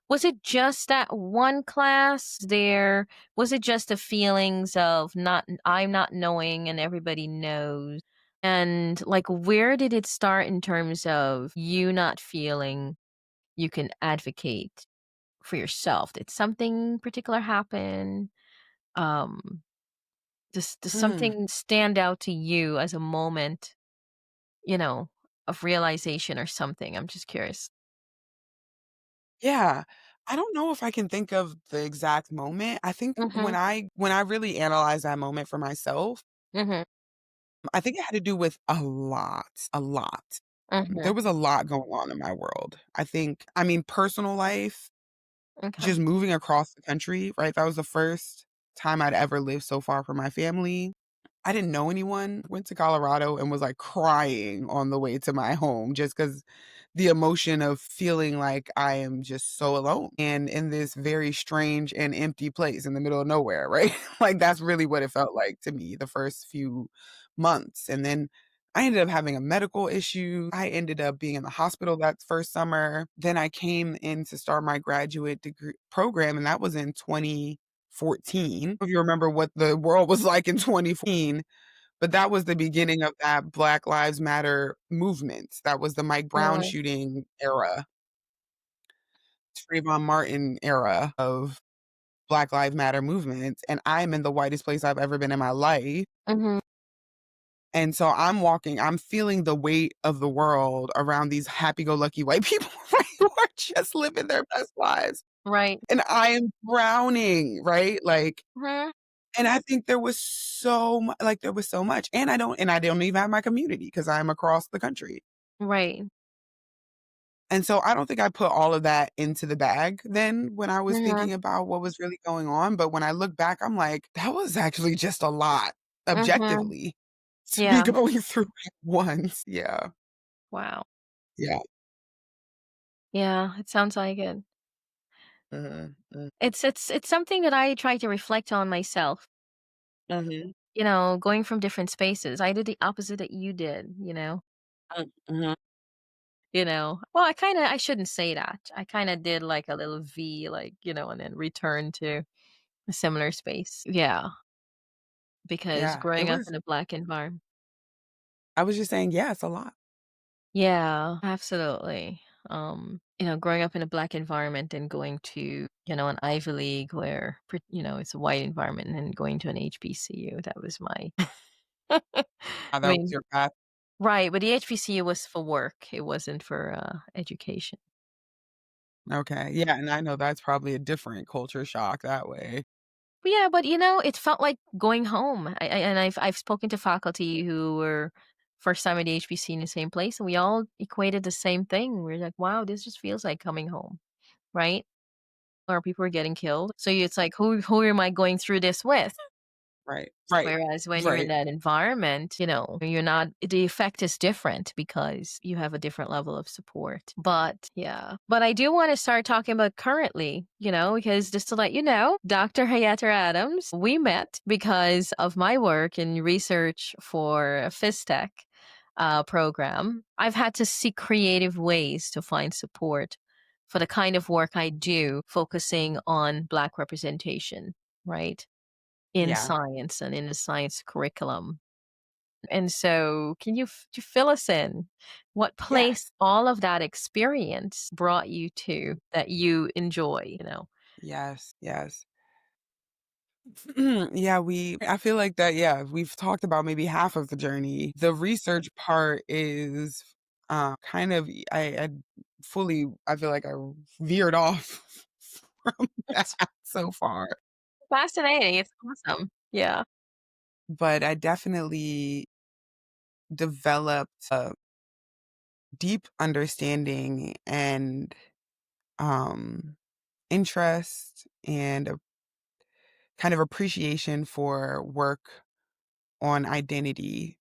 was it just that one class there? Was it just the feelings of not I'm not knowing and everybody knows? And like where did it start in terms of you not feeling you can advocate for yourself? Did something particular happen? Um does Mm, something stand out to you as a moment, you know, of realization or something? I'm just curious. yeah. I don't know if I can think of the exact moment. I think Mhm. when I really analyzed that moment for myself, Mhm. I think it had to do with a lot, a lot. There Mhm. was a lot going on in my world. I mean, personal life, Okay. just moving across the country, right? That was the first time I'd ever lived so far from my family. I didn't know anyone, went to Colorado and was, like, crying on the way to my home just because the emotion of feeling like I am just so alone and in this very strange and empty place in the middle of nowhere, right? Like, that's really what it felt like to me the first few months, and then I ended up having a medical issue. I ended up being in the hospital that first summer. Then I came in to start my graduate degree program, and that was in 2014. If you remember what the world was like in 2014, but that was the beginning of that Black Lives Matter movement. That was the Mike Brown Mm. shooting era. Trayvon Martin era of Black Lives Matter movement, and I'm in the whitest place I've ever been in my life. Mhm. And so I'm feeling the weight of the world around these happy-go-lucky white people, right, who are just living their best lives. Right. And I am drowning, right? Like, Mhm. and I think there was so much. And I don't even have my community because 'cause I'm across the country. Right. And so I don't think I put all of that into the bag then when I was Mhm. thinking about what was really going on, but when I look back, I'm like, "That was actually just a lot, Mhm. objectively, to be Yeah. going through at once." Yeah. Wow. Yeah. Yeah, it sounds like it. Mhm. Mm. It's something that I try to reflect on myself, Mhm. going from different spaces. I did the opposite that you did, Mhm. Well, I shouldn't say that. I kinda did like a little V, like, and then return to a similar space. Yeah, because Yeah, it growing up was in a Black environment. I was just saying, yeah, it's a lot. Yeah, absolutely. Growing up in a Black environment and going to, an Ivy League where, it's a white environment and then going to an HBCU, that was my I That was mean, your path. right, but the HBCU was for work. It wasn't for, education. Okay, yeah, and I know that's probably a different culture shock that way. But yeah, but, it felt like going home. I've spoken to faculty who were first time at the HBC in the same place, and we all equated the same thing. We're like, "Wow, this just feels like coming home," right? Or people are getting killed. So it's like, who am I going through this with? Right, right, Whereas when you're in right. that environment, you're not the effect is different because you have a different level of support. But yeah. But I do want to start talking about currently, because just to let you know, Dr. Hyater-Adams, we met because of my work in research for a phys program. I've had to seek creative ways to find support for the kind of work I do, focusing on Black representation, right? In Yeah. science and in the science curriculum. And so, can you fill us in? What place Yes. all of that experience brought you to that you enjoy? Yes, yes. Yeah, I feel like that, yeah, we've talked about maybe half of the journey. The research part is, kind of I feel like I veered off from that It's so far, fascinating. It's awesome. Yeah. but I definitely developed a deep understanding and, um, interest and a kind of appreciation for work on identity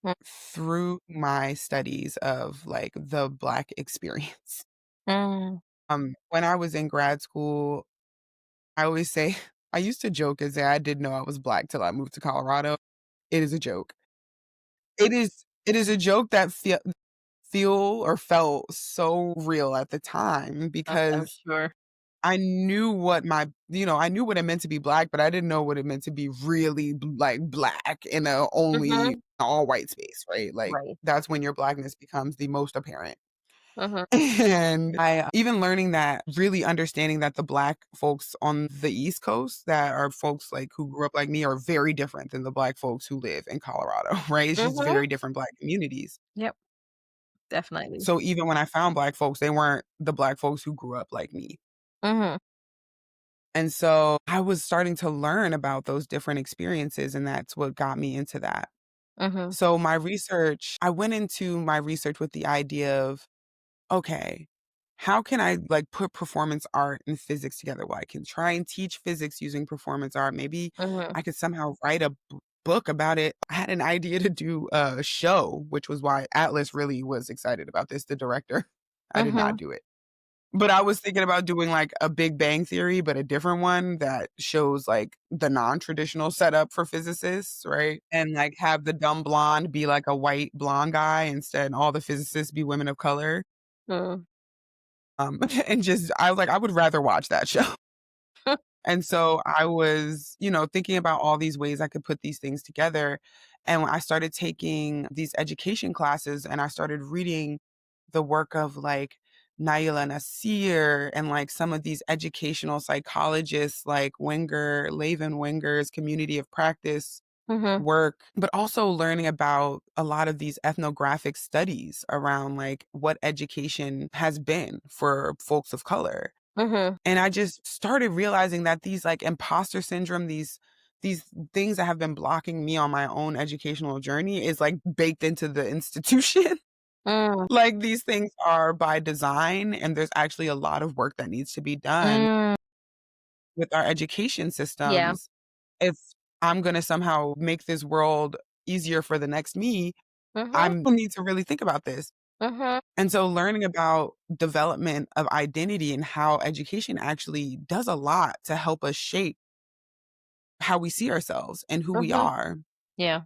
Mm, through my studies of, like, the Black experience. mm, When I was in grad school, I always say I used to joke and say I didn't know I was Black till I moved to Colorado. It is a joke. It is a joke that feel or felt so real at the time I'm because sure. I knew what it meant to be Black, but I didn't know what it meant to be really like Black in a only Mhm. all white space, right? Like Right. that's when your Blackness becomes the most apparent. Mhm. And I even learning that, really understanding that the Black folks on the East Coast that are folks like who grew up like me are very different than the Black folks who live in Colorado, right? It's just Mhm. very different Black communities. Yep. Definitely. So even when I found Black folks, they weren't the Black folks who grew up like me. Mhm. And so I was starting to learn about those different experiences, and that's what got me into that. Mhm. So I went into my research with the idea of, okay, how can I like put performance art and physics together? Well, I can try and teach physics using performance art. Maybe Mhm. I could somehow write a book about it. I had an idea to do a show, which was why Atlas really was excited about this, the director. I did not Mhm. do it. But I was thinking about doing, like, a Big Bang Theory, but a different one that shows, like, the non-traditional setup for physicists, right? And, like, have the dumb blonde be, like, a white blonde guy instead, and all the physicists be women of color. Mm. And just I was like, "I would rather watch that show." And so I was, thinking about all these ways I could put these things together, and when I started taking these education classes and I started reading the work of, like, Naila Nasir and like some of these educational psychologists like Levin Wenger's community of practice Mhm. work, but also learning about a lot of these ethnographic studies around like what education has been for folks of color. Mhm. And I just started realizing that these like imposter syndrome, these things that have been blocking me on my own educational journey is like baked into the institution. Mm. Like these things are by design and there's actually a lot of work that needs to be done Mm. with our education Yeah. systems if I'm going to somehow make this world easier for the next me. I Mhm. need to really think about this. Mhm. And so learning about development of identity and how education actually does a lot to help us shape how we see ourselves and who we Mhm. are. Yeah.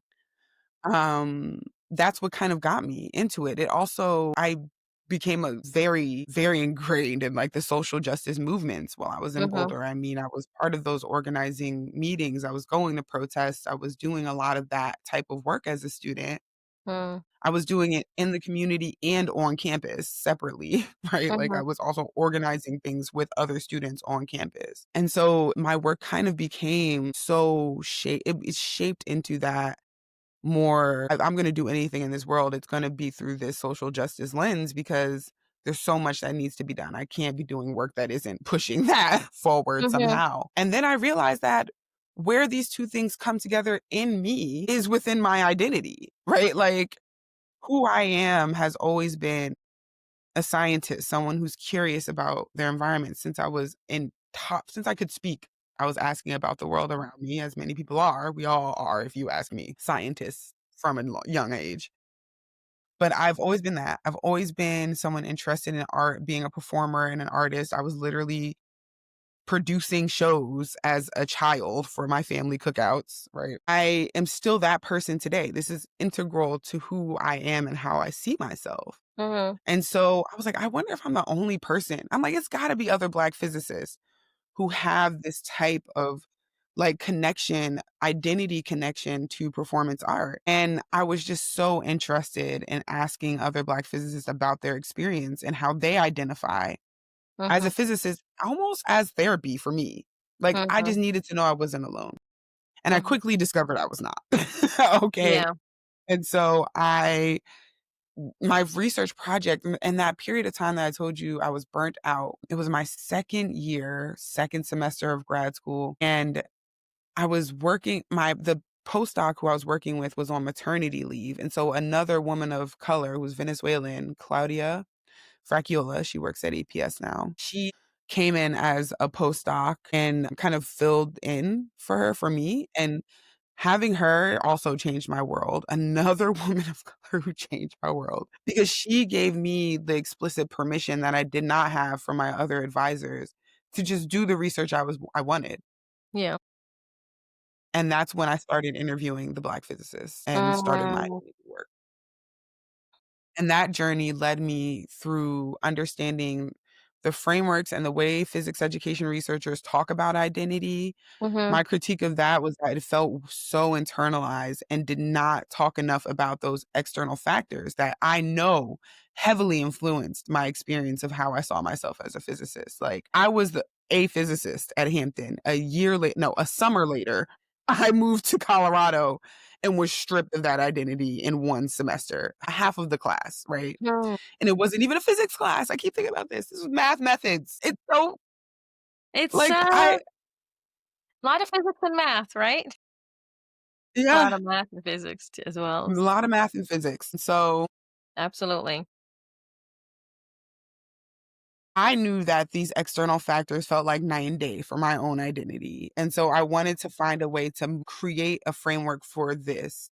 Um, that's what kind of got me into it. It also I became a very, very ingrained in like the social justice movements while I was in Mhm. Boulder. I mean, I was part of those organizing meetings. I was going to protests. I was doing a lot of that type of work as a student. Mm. I was doing it in the community and on campus separately, right? Like I Mhm. was also organizing things with other students on campus. And so my work kind of became so it's shaped into that more if I'm going to do anything in this world, it's going to be through this social justice lens because there's so much that needs to be done. I can't be doing work that isn't pushing that forward Mhm. somehow. And then I realized that where these two things come together in me is within my identity, right? Like who I am has always been a scientist, someone who's curious about their environment since I could speak. I was asking about the world around me, as many people are. We all are, if you ask me, scientists from a young age. But I've always been that. I've always been someone interested in art, being a performer and an artist. I was literally producing shows as a child for my family cookouts, right? I am still that person today. This is integral to who I am and how I see myself. Mhm. And so I was like, I wonder if I'm the only person. I'm like, it's got to be other Black physicists who have this type of like connection, identity connection to performance art. And I was just so interested in asking other Black physicists about their experience and how they identify as a Mhm. physicist, almost as therapy for me. Like, I Mhm. just needed to know I wasn't alone. And I Mhm. quickly discovered I was not. Okay. Yeah. And so my research project in that period of time that I told you I was burnt out, it was my second year, second semester of grad school. And I was the postdoc who I was working with was on maternity leave. And so another woman of color who was Venezuelan, Claudia Fracchiola, she works at APS now. She came in as a postdoc and kind of filled in for me. And having her also changed my world. Another woman of color who changed my world because she gave me the explicit permission that I did not have from my other advisors to just do the research I wanted. Yeah. And that's when I started interviewing the Black physicists and started my Mm. work. And that journey led me through understanding the frameworks and the way physics education researchers talk about identity. Mhm. My critique of that was that it felt so internalized and did not talk enough about those external factors that I know heavily influenced my experience of how I saw myself as a physicist. Like I was a physicist at Hampton. A summer later, I moved to Colorado and was stripped of that identity in one semester, half of the class, right? Mm. And it wasn't even a physics class. I keep thinking about this. This was math methods. It's so It's like a lot of physics and math, right? A lot yeah, of math and physics as a well. lot of math and physics. So Absolutely. I knew that these external factors felt like night and day for my own identity. And so I wanted to find a way to create a framework for this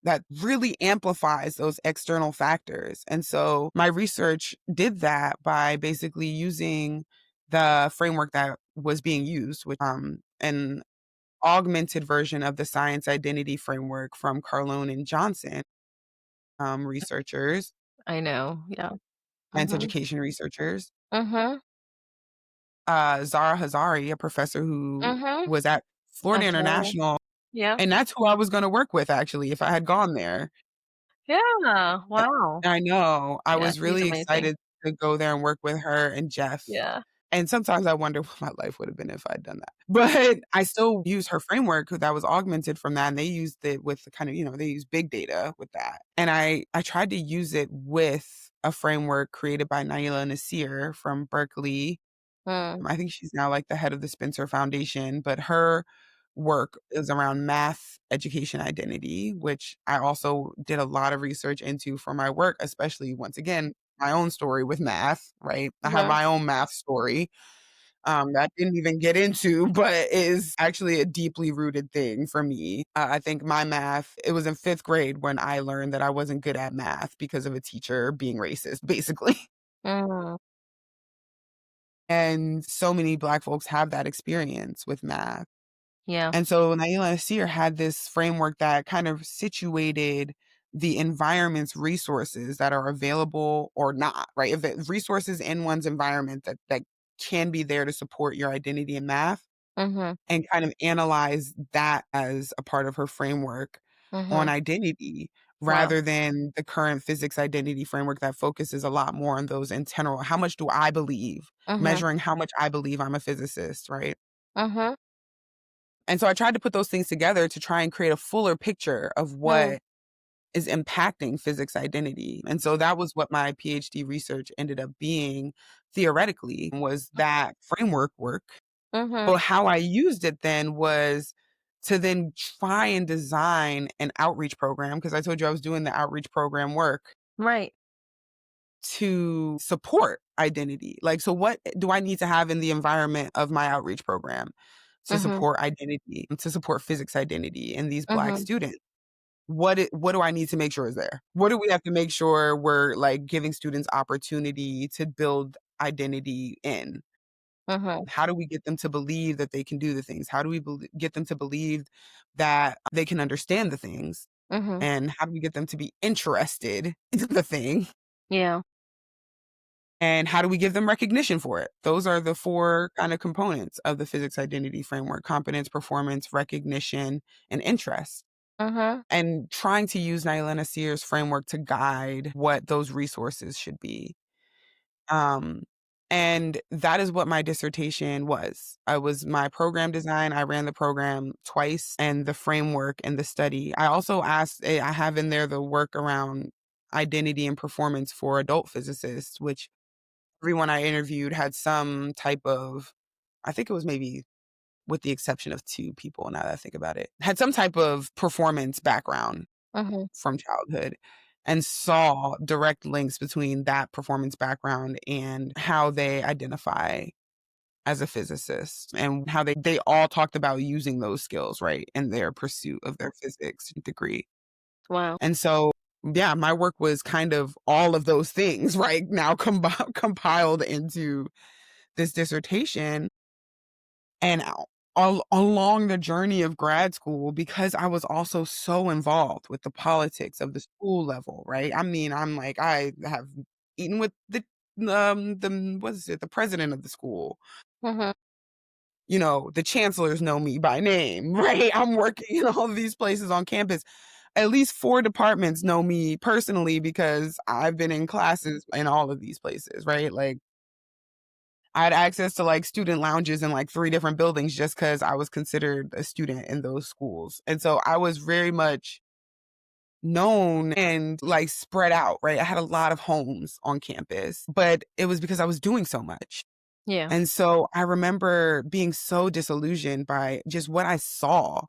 that really amplifies those external factors. And so my research did that by basically using the framework that was being used, which an augmented version of the science identity framework from Carlone and Johnson researchers, I know. Yeah. science Mhm. education researchers. Mhm. Zara Hazari, a professor who Mhm. was at Florida Absolutely. International, Yeah. and that's who I was going to work with actually if I had gone there. Yeah. Uh, Wow. I know. I Yeah, was she's really amazing. excited to go there and work with her and Jeff. Yeah. And sometimes I wonder what my life would have been if I'd done that. But I still use her framework that was augmented from that, and they used it with the kind of, they use big data with that. And I tried to use it with a framework created by Naila Nasir from Berkeley. Mm, I think she's now like the head of the Spencer Foundation, but her work is around math education identity, which I also did a lot of research into for my work, especially once again, my own story with math, right? I have mhm, my own math story that I didn't even get into, but is actually a deeply rooted thing for me. I think my math, it was in fifth grade when I learned that I wasn't good at math because of a teacher being racist, basically. mm, And so many Black folks have that experience with math. yeah. And so Naila Nasir had this framework that kind of situated the environment's resources that are available or not, right? If the resources in one's environment that can be there to support your identity in math, Mhm, and kind of analyze that as a part of her framework on mhm. identity Wow. rather than the current physics identity framework that focuses a lot more on those internal, how much do I believe, Mhm, measuring how much I believe I'm a physicist, right? mhm, And so I tried to put those things together to try and create a fuller picture of mm, what is impacting physics identity. And so that was what my PhD research ended up being theoretically, was that framework work. mhm. But how I used it then was to then try and design an outreach program, because I told you I was doing the outreach program work Right. to support identity. Like, so what do I need to have in the environment of my outreach program to Mhm, support identity, to support physics identity in these Black mhm, students? What do I need to make sure is there? What do we have to make sure we're, like, giving students opportunity to build identity in? mhm, How do we get them to believe that they can do the things? How do we get them to believe that they can understand the things? mhm. And how do we get them to be interested in the thing? Yeah. And how do we give them recognition for it? Those are the 4 kind of components of the physics identity framework: competence, performance, recognition, and interest. Mhm, And trying to use Naila Nasir's framework to guide what those resources should be. Um, and that is what my dissertation was. I was my program design. I ran the program twice, and the framework and the study. I also I have in there the work around identity and performance for adult physicists, which everyone I interviewed had some type of, I think it was maybe with the exception of 2 people now that I think about it, had some type of performance background mhm, from childhood, and saw direct links between that performance background and how they identify as a physicist, and how they all talked about using those skills, right, in their pursuit of their physics degree. wow. And so, yeah, my work was kind of all of those things, right, now compiled into this dissertation. And along the journey of grad school, because I was also so involved with the politics of the school level, right? I mean, I'm like, I have eaten with the what is it? The president of the school. Mhm, The chancellors know me by name, right? I'm working in all of these places on campus. At least 4 departments know me personally because I've been in classes in all of these places, right? Like, I had access to, like, student lounges in, like, 3 different buildings just because I was considered a student in those schools, and so I was very much known and, like, spread out, right? I had a lot of homes on campus, but it was because I was doing so much, yeah. and so I remember being so disillusioned by just what I saw,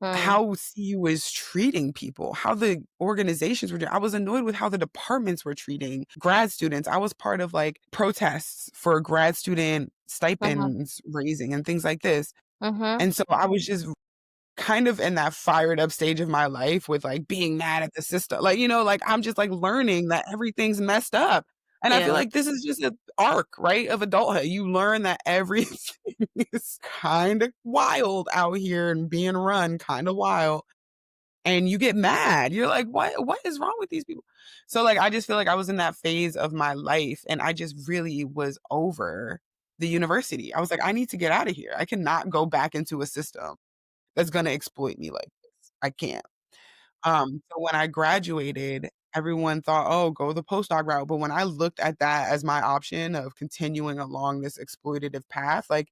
Mm, how CU was treating people, how the organizations were doing. I was annoyed with how the departments were treating grad students. I was part of, like, protests for grad student mhm, stipends raising and things like this. mhm, And so I was just kind of in that fired up stage of my life with, like, being mad at the system. Like, like, I'm just, like, learning that everything's messed up. And I feel yeah. like this is just an arc, right, of adulthood. You learn that everything is kinda wild out here and being run kinda wild, and you get mad. You're like, "What is wrong with these people?" So, like, I just feel like I was in that phase of my life, and I just really was over the university. I was like, "I need to get out of here. I cannot go back into a system that's gonna exploit me like this. I can't." So when I graduated, everyone thought, "Oh, go the postdoc route." But when I looked at that as my option of continuing along this exploitative path, like,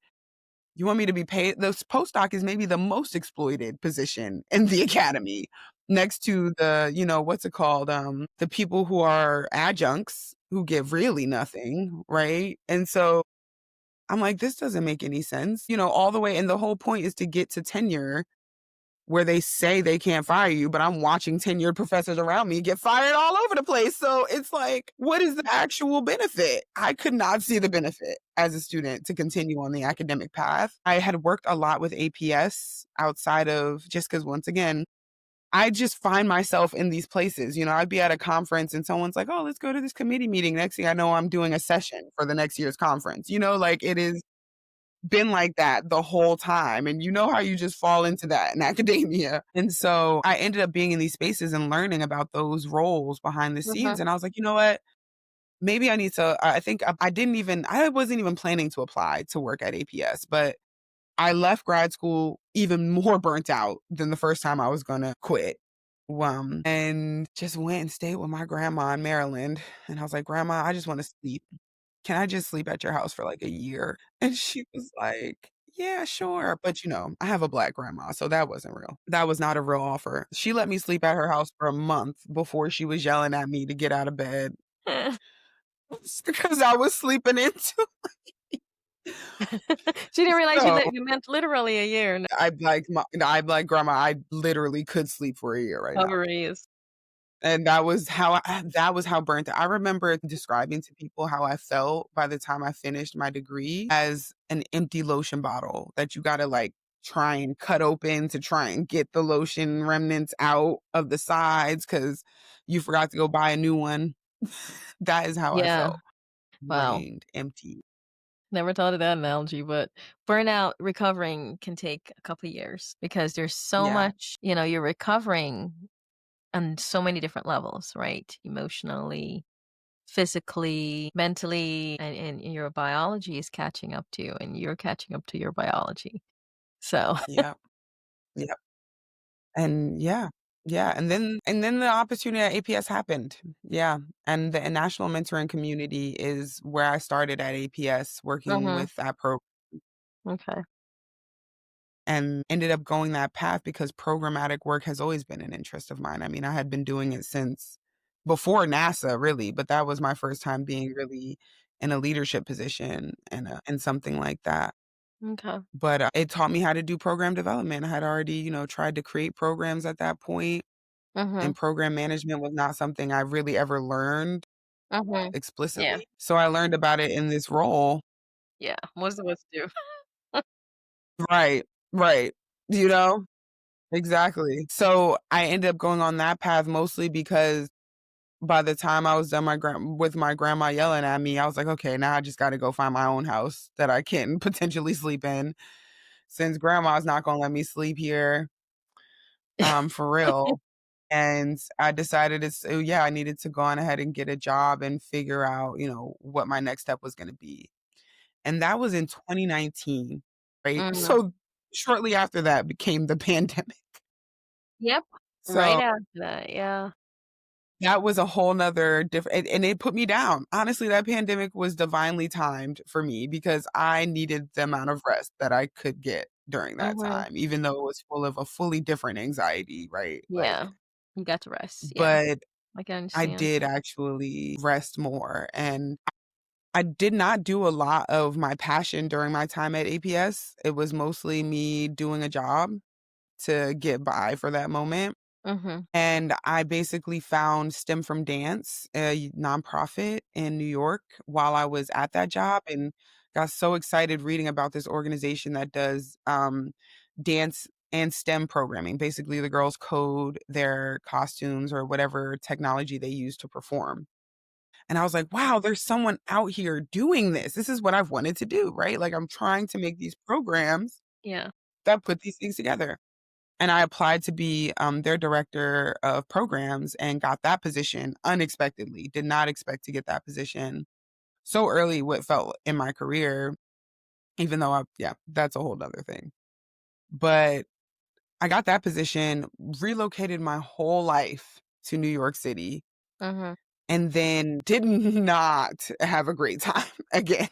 you want me to be paid? This postdoc is maybe the most exploited position in the academy next to the, what's it called? The people who are adjuncts who get really nothing, right? And so I'm like, this doesn't make any sense, all the way. And the whole point is to get to tenure where they say they can't fire you, but I'm watching tenured professors around me get fired all over the place. So it's like, what is the actual benefit? I could not see the benefit as a student to continue on the academic path. I had worked a lot with APS outside of just because, once again, I just find myself in these places. I'd be at a conference and someone's like, oh, let's go to this committee meeting. Next thing I know, I'm doing a session for the next year's conference. Like it is been like that the whole time. And you know how you just fall into that in academia. And so I ended up being in these spaces and learning about those roles behind the scenes. Mhm. And I was like, you know what? Maybe I need to. I think I wasn't even planning to apply to work at APS, but I left grad school even more burnt out than the first time I was going to quit. And just went and stayed with my grandma in Maryland. And I was like, Grandma, I just want to sleep. Can I just sleep at your house for like a year? And she was like, yeah, sure. But I have a black grandma, so that wasn't real. That was not a real offer. She let me sleep at her house for a month before she was yelling at me to get out of bed because I was sleeping into. She didn't realize So you meant literally a year. No I'm like, Grandma, I literally could sleep for a year right now. ovaries. And that was how burnt out I remember describing to people how I felt by the time I finished my degree as an empty lotion bottle that you gotta, like, try and cut open to try and get the lotion remnants out of the sides because you forgot to go buy a new one. That is how I Yeah. felt. Wow. Drained, empty. Never thought of that analogy, but burnout recovering can take a couple years because there's so Yeah, much, you're recovering on so many different levels, right? Emotionally, physically, mentally, and your biology is catching up to you, and you're catching up to your biology. So, yeah, yeah. And yeah, and then the opportunity at APS happened. Yeah, and the national mentoring community is where I started at APS working mhm, with that program okay. and ended up going that path because programmatic work has always been an interest of mine. I mean, I had been doing it since before NASA really, but that was my first time being really in a leadership position and something like that. Okay. But it taught me how to do program development. I had already, tried to create programs at that point. Mhm, And program management was not something I really ever learned mhm. Yeah, explicitly. So I learned about it in this role. yeah. Most of us do. Right, right. You know? Exactly. So I ended up going on that path mostly because by the time I was done with my grandma yelling at me, I was like, "Okay, now I just gotta go find my own house that I can potentially sleep in since grandma's not gonna let me sleep here, for real." And I decided I needed to go on ahead and get a job and figure out, what my next step was gonna be. And that was in 2019, right? Mhm. So shortly after that became the pandemic. Yep. Right So after that, yeah. that was a whole nother different and it put me down. Honestly, that pandemic was divinely timed for me because I needed the amount of rest that I could get during that Mhm. time, even though it was full of a fully different anxiety, right? Yeah. You got to rest, yeah. But I can I understand. did actually rest more, and I did not do a lot of my passion during my time at APS. It was mostly me doing a job to get by for that moment. Mhm. And I basically found STEM from Dance, a nonprofit in New York, while I was at that job and got so excited reading about this organization that does dance and STEM programming. Basically, the girls code their costumes or whatever technology they use to perform. And I was like, wow, there's someone out here doing this. This is what I've wanted to do, right? Like, I'm trying to make these programs Yeah. that put these things together. And I applied to be their director of programs and got that position unexpectedly. Did not expect to get that position so early, what felt in my career, even though yeah, that's a whole nother thing. But I got that position, relocated my whole life to New York City Mhm. and then did not have a great time again.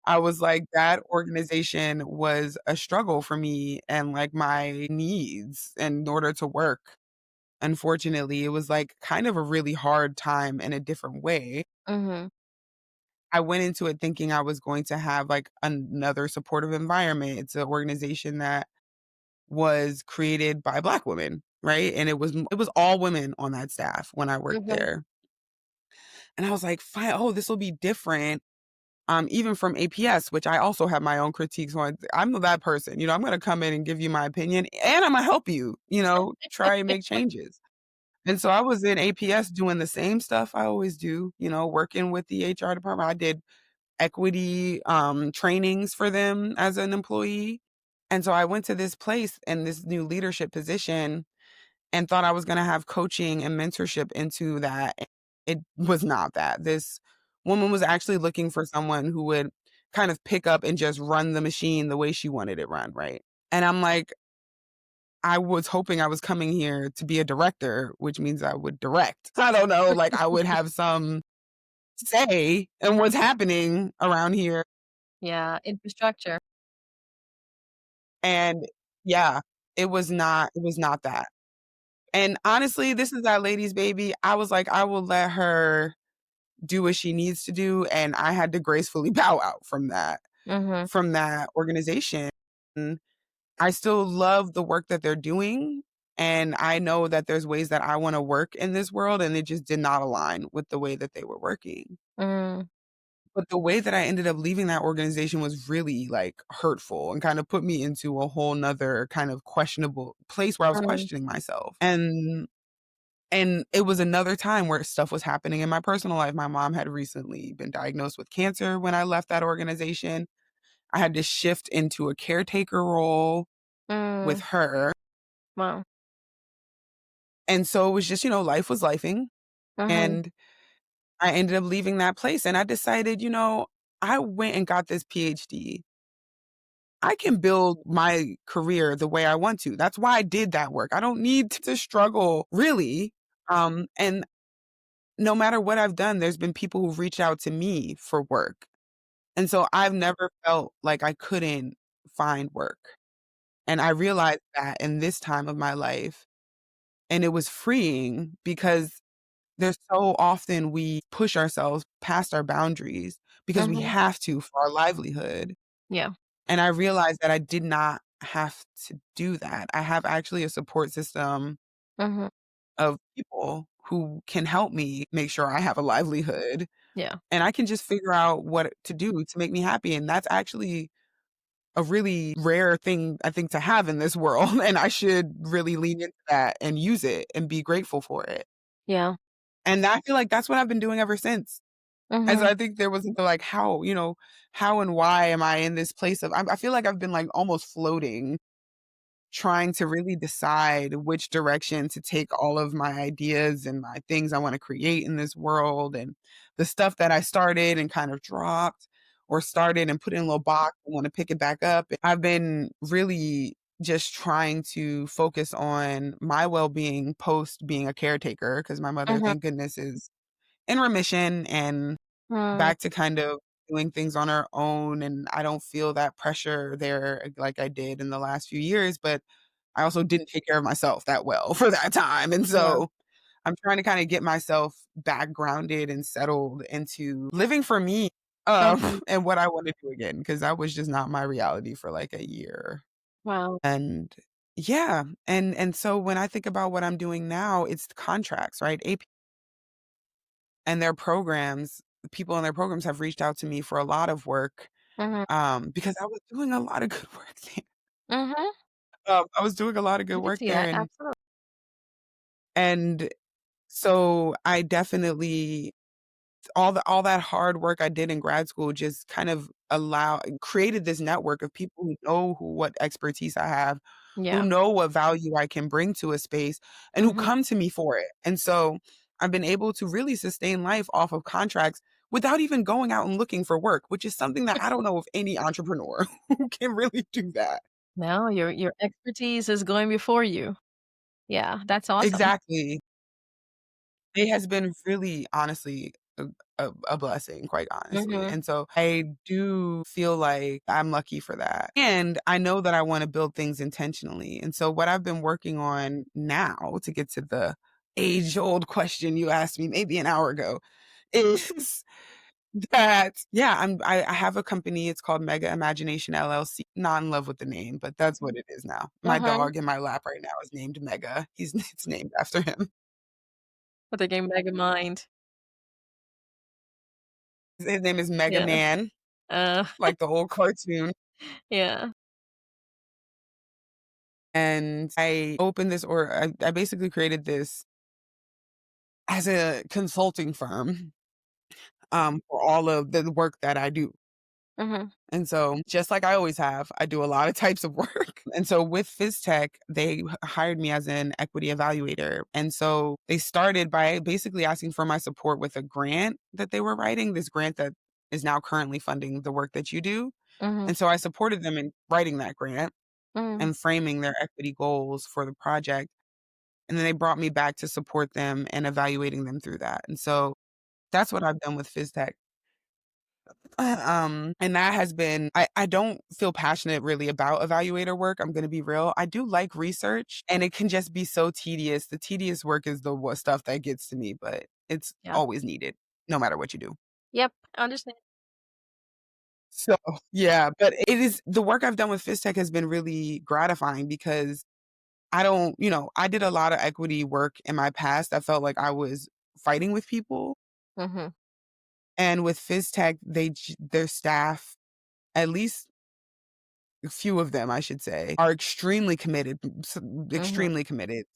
I was like, that organization was a struggle for me and like my needs in order to work. Unfortunately, it was like kind of a really hard time in a different way. Mhm. I went into it thinking I was going to have like another supportive environment. It's an organization that was created by Black women, right? And it was all women on that staff when I worked Mhm. there. And I was like, fine, oh, this will be different. Even from APS, which I also have my own critiques on. I'm a bad person. I'm gonna come in and give you my opinion and I'm gonna help you, try and make changes. And so I was in APS doing the same stuff I always do, working with the HR department. I did equity trainings for them as an employee. And so I went to this place and this new leadership position and thought I was gonna have coaching and mentorship into that. It was not that. This woman was actually looking for someone who would kind of pick up and just run the machine the way she wanted it run, right? And I'm like, I was hoping I was coming here to be a director, which means I would direct. I don't know, like I would have some say in what's happening around here. Yeah, infrastructure. And yeah, it was not that. And honestly, this is that lady's baby. I was like, I will let her do what she needs to do, and I had to gracefully bow out Mhm. from that organization. And I still love the work that they're doing, and I know that there's ways that I wanna work in this world, and it just did not align with the way that they were working. Mm. But the way that I ended up leaving that organization was really, like, hurtful and kinda put me into a whole 'nother kind of questionable place where I was Mm. questioning myself. And it was another time where stuff was happening in my personal life. My mom had recently been diagnosed with cancer when I left that organization. I had to shift into a caretaker role with Mm. her. Wow. And so it was just, life was lifing. Mhm. And I ended up leaving that place. And I decided, I went and got this PhD. I can build my career the way I want to. That's why I did that work. I don't need to struggle really. And no matter what I've done, there's been people who've reached out to me for work. And so I've never felt like I couldn't find work. And I realized that in this time of my life, and it was freeing because there's so often we push ourselves past our boundaries because we Mhm. have to for our livelihood. Yeah. And I realized that I did not have to do that. I have actually a support system Mhm. of people who can help me make sure I have a livelihood, Yeah. and I can just figure out what to do to make me happy, and that's actually a really rare thing, I think, to have in this world, and I should really lean into that and use it and be grateful for it. Yeah. And I feel like that's what I've been doing ever since. And so Mhm. I think there was like, how and why am I in this place of I feel like I've been, like, almost floating, trying to really decide which direction to take all of my ideas and my things I wanna create in this world, and the stuff that I started and kind of dropped or started and put in a little box and wanna pick it back up. I've been really just trying to focus on my well-being post being a caretaker because my mother, Mhm. thank goodness, is in remission and Mm. back to kind of doing things on her own, and I don't feel that pressure there like I did in the last few years, but I also didn't take care of myself that well for that time, and Yeah. so I'm trying to kinda get myself back grounded and settled into living for me, Mhm. and what I wanna do again, because that was just not my reality for, like, a year. Wow. And yeah, and so when I think about what I'm doing now, it's contracts, right? AP and their programs people in their programs have reached out to me for a lot of work, Mhm. because I was doing a lot of good work there. Mhm. I was doing a lot of good I can work see there, that. and Absolutely. and so I definitely all that hard work I did in grad school just kind of created this network of people who know what expertise I have, who Yeah. know what value I can bring to a space, and who Mhm. come to me for it. And so I've been able to really sustain life off of contracts without even going out and looking for work, which is something that I don't know of any entrepreneur who can really do that. No, your expertise is going before you. Yeah, that's awesome. Exactly. It has been really, honestly, a blessing, quite honestly, Mhm. and so I do feel like I'm lucky for that, and I know that I wanna build things intentionally, and so what I've been working on now, to get to the age-old question you asked me maybe an hour ago, is that yeah, I have a company, it's called Mega Imagination LLC. Not in love with the name, but that's what it is now. My Mhm. dog in my lap right now is named Mega. It's named after him. With the game Mega Mind. His name is Mega Yeah. Man, Uh, like the old cartoon, yeah. and I basically created this as a consulting firm, for all of the work that I do. Mhm. And so, just like I always have, I do a lot of types of work. And so with FizTech, they hired me as an equity evaluator. And so they started by basically asking for my support with a grant that they were writing, this grant that is now currently funding the work that you do. Mhm. And so I supported them in writing that grant Mhm. and framing their equity goals for the project. And then they brought me back to support them and evaluating them through that. And so that's what I've done with FizTech. And that has been I don't feel passionate really about evaluator work, I'm gonna be real. I do like research, and it can just be so tedious. The tedious work is the stuff that gets to me, but it's Yeah. always needed no matter what you do. Yep, I understand. So, yeah, but it is the work I've done with FizTech has been really gratifying because I don't I did a lot of equity work in my past. I felt like I was fighting with people, Mhm. and with FizTech, their staff, at least a few of them, I should say, are Mhm. extremely committed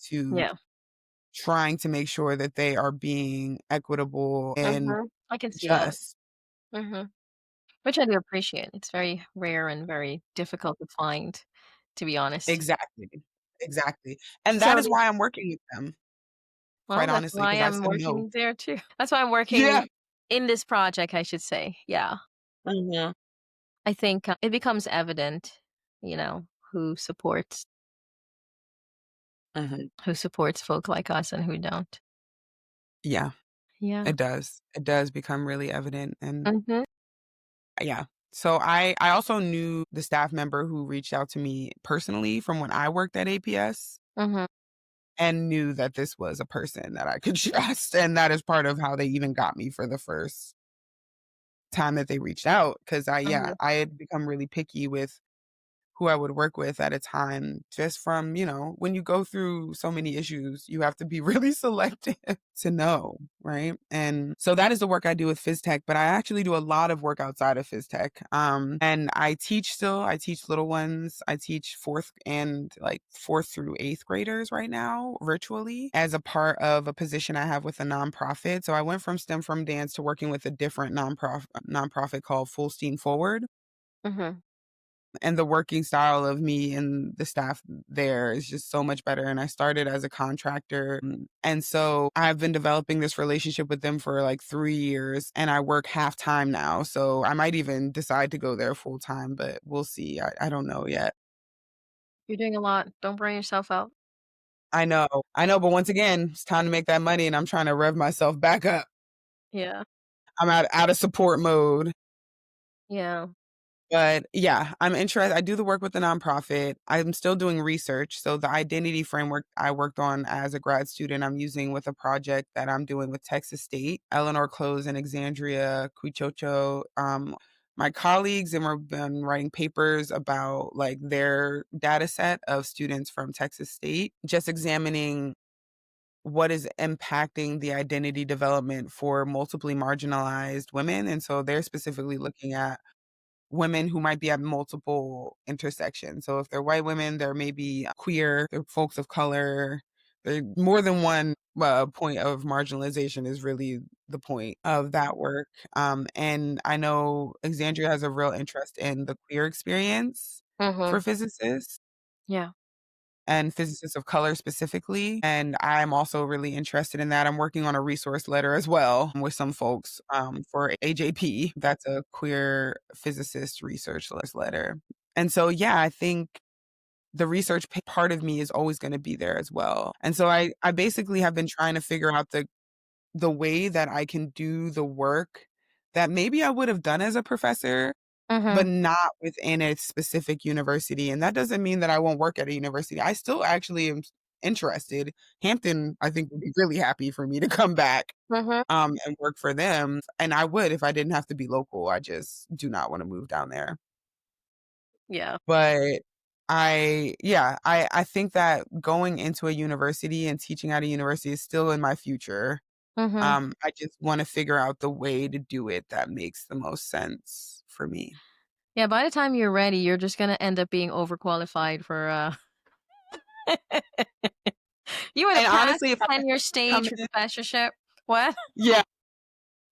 to Yeah. trying to make sure that they are being equitable and Mhm. I can see that. just. Mhm. Which I do appreciate. It's very rare and very difficult to find, to be honest. Exactly, exactly, and that So is why I'm working with them, well, quite that's honestly, why because I I'm said no. working there too. That's why I'm Yeah. working in this project, I should say. Yeah. Mhm, I think, it becomes evident, you know, who supports mhm. who supports folk like us and who don't. Yeah, Yeah. it does. It does become really evident, and Mhm. yeah. So I also knew the staff member who reached out to me personally from when I worked at APS. Mhm. And knew that this was a person that I could trust, and that is part of how they even got me for the first time that they reached out. Because Mhm. I had become really picky with who I would work with at a time just from, when you go through so many issues, you have to be really selective to know, right? And so that is the work I do with FizTech, but I actually do a lot of work outside of FizTech. And I teach still. I teach little ones. I teach fourth through eighth graders right now virtually as a part of a position I have with a nonprofit. So I went from STEM from dance to working with a different nonprofit called Full Steam Forward, Mhm. and the working style of me and the staff there is just so much better. And I started as a contractor. And so I've been developing this relationship with them for like 3 years, and I work half time now. So I might even decide to go there full time, but we'll see. I don't know yet. You're doing a lot. Don't burn yourself out. I know. But once again, it's time to make that money, and I'm trying to rev myself back up. Yeah. I'm out of support mode. Yeah. But yeah, I'm interested. I do the work with the nonprofit. I'm still doing research. So the identity framework I worked on as a grad student, I'm using with a project that I'm doing with Texas State, Eleanor Close and Alexandria Cuichocho. My colleagues and we've been writing papers about like their data set of students from Texas State, just examining what is impacting the identity development for multiply marginalized women. And so they're specifically looking at women who might be at multiple intersections. So if they're white women, they're maybe queer, they're folks of color. More than one point of marginalization is really the point of that work. And I know Alexandria has a real interest in the queer experience for Mhm. physicists Yeah. and physicists of color specifically. And I'm also really interested in that. I'm working on a resource letter as well with some folks for AJP. That's a queer physicist research letter. And so, yeah, I think the research part of me is always going to be there as well. And so I basically have been trying to figure out the way that I can do the work that maybe I would have done as a professor, but Mhm. not within a specific university, and that doesn't mean that I won't work at a university. I still actually am interested. Hampton, I think, would be really happy for me to come back, Mhm. and work for them, and I would if I didn't have to be local. I just do not wanna move down there. Yeah. But I think that going into a university and teaching at a university is still in my future. Mhm. I just wanna figure out the way to do it that makes the most sense for me. Yeah, by the time you're ready, you're just gonna end up being overqualified for, you would have And passed honestly, the if I had tenure to come stage for in professorship. What? yeah,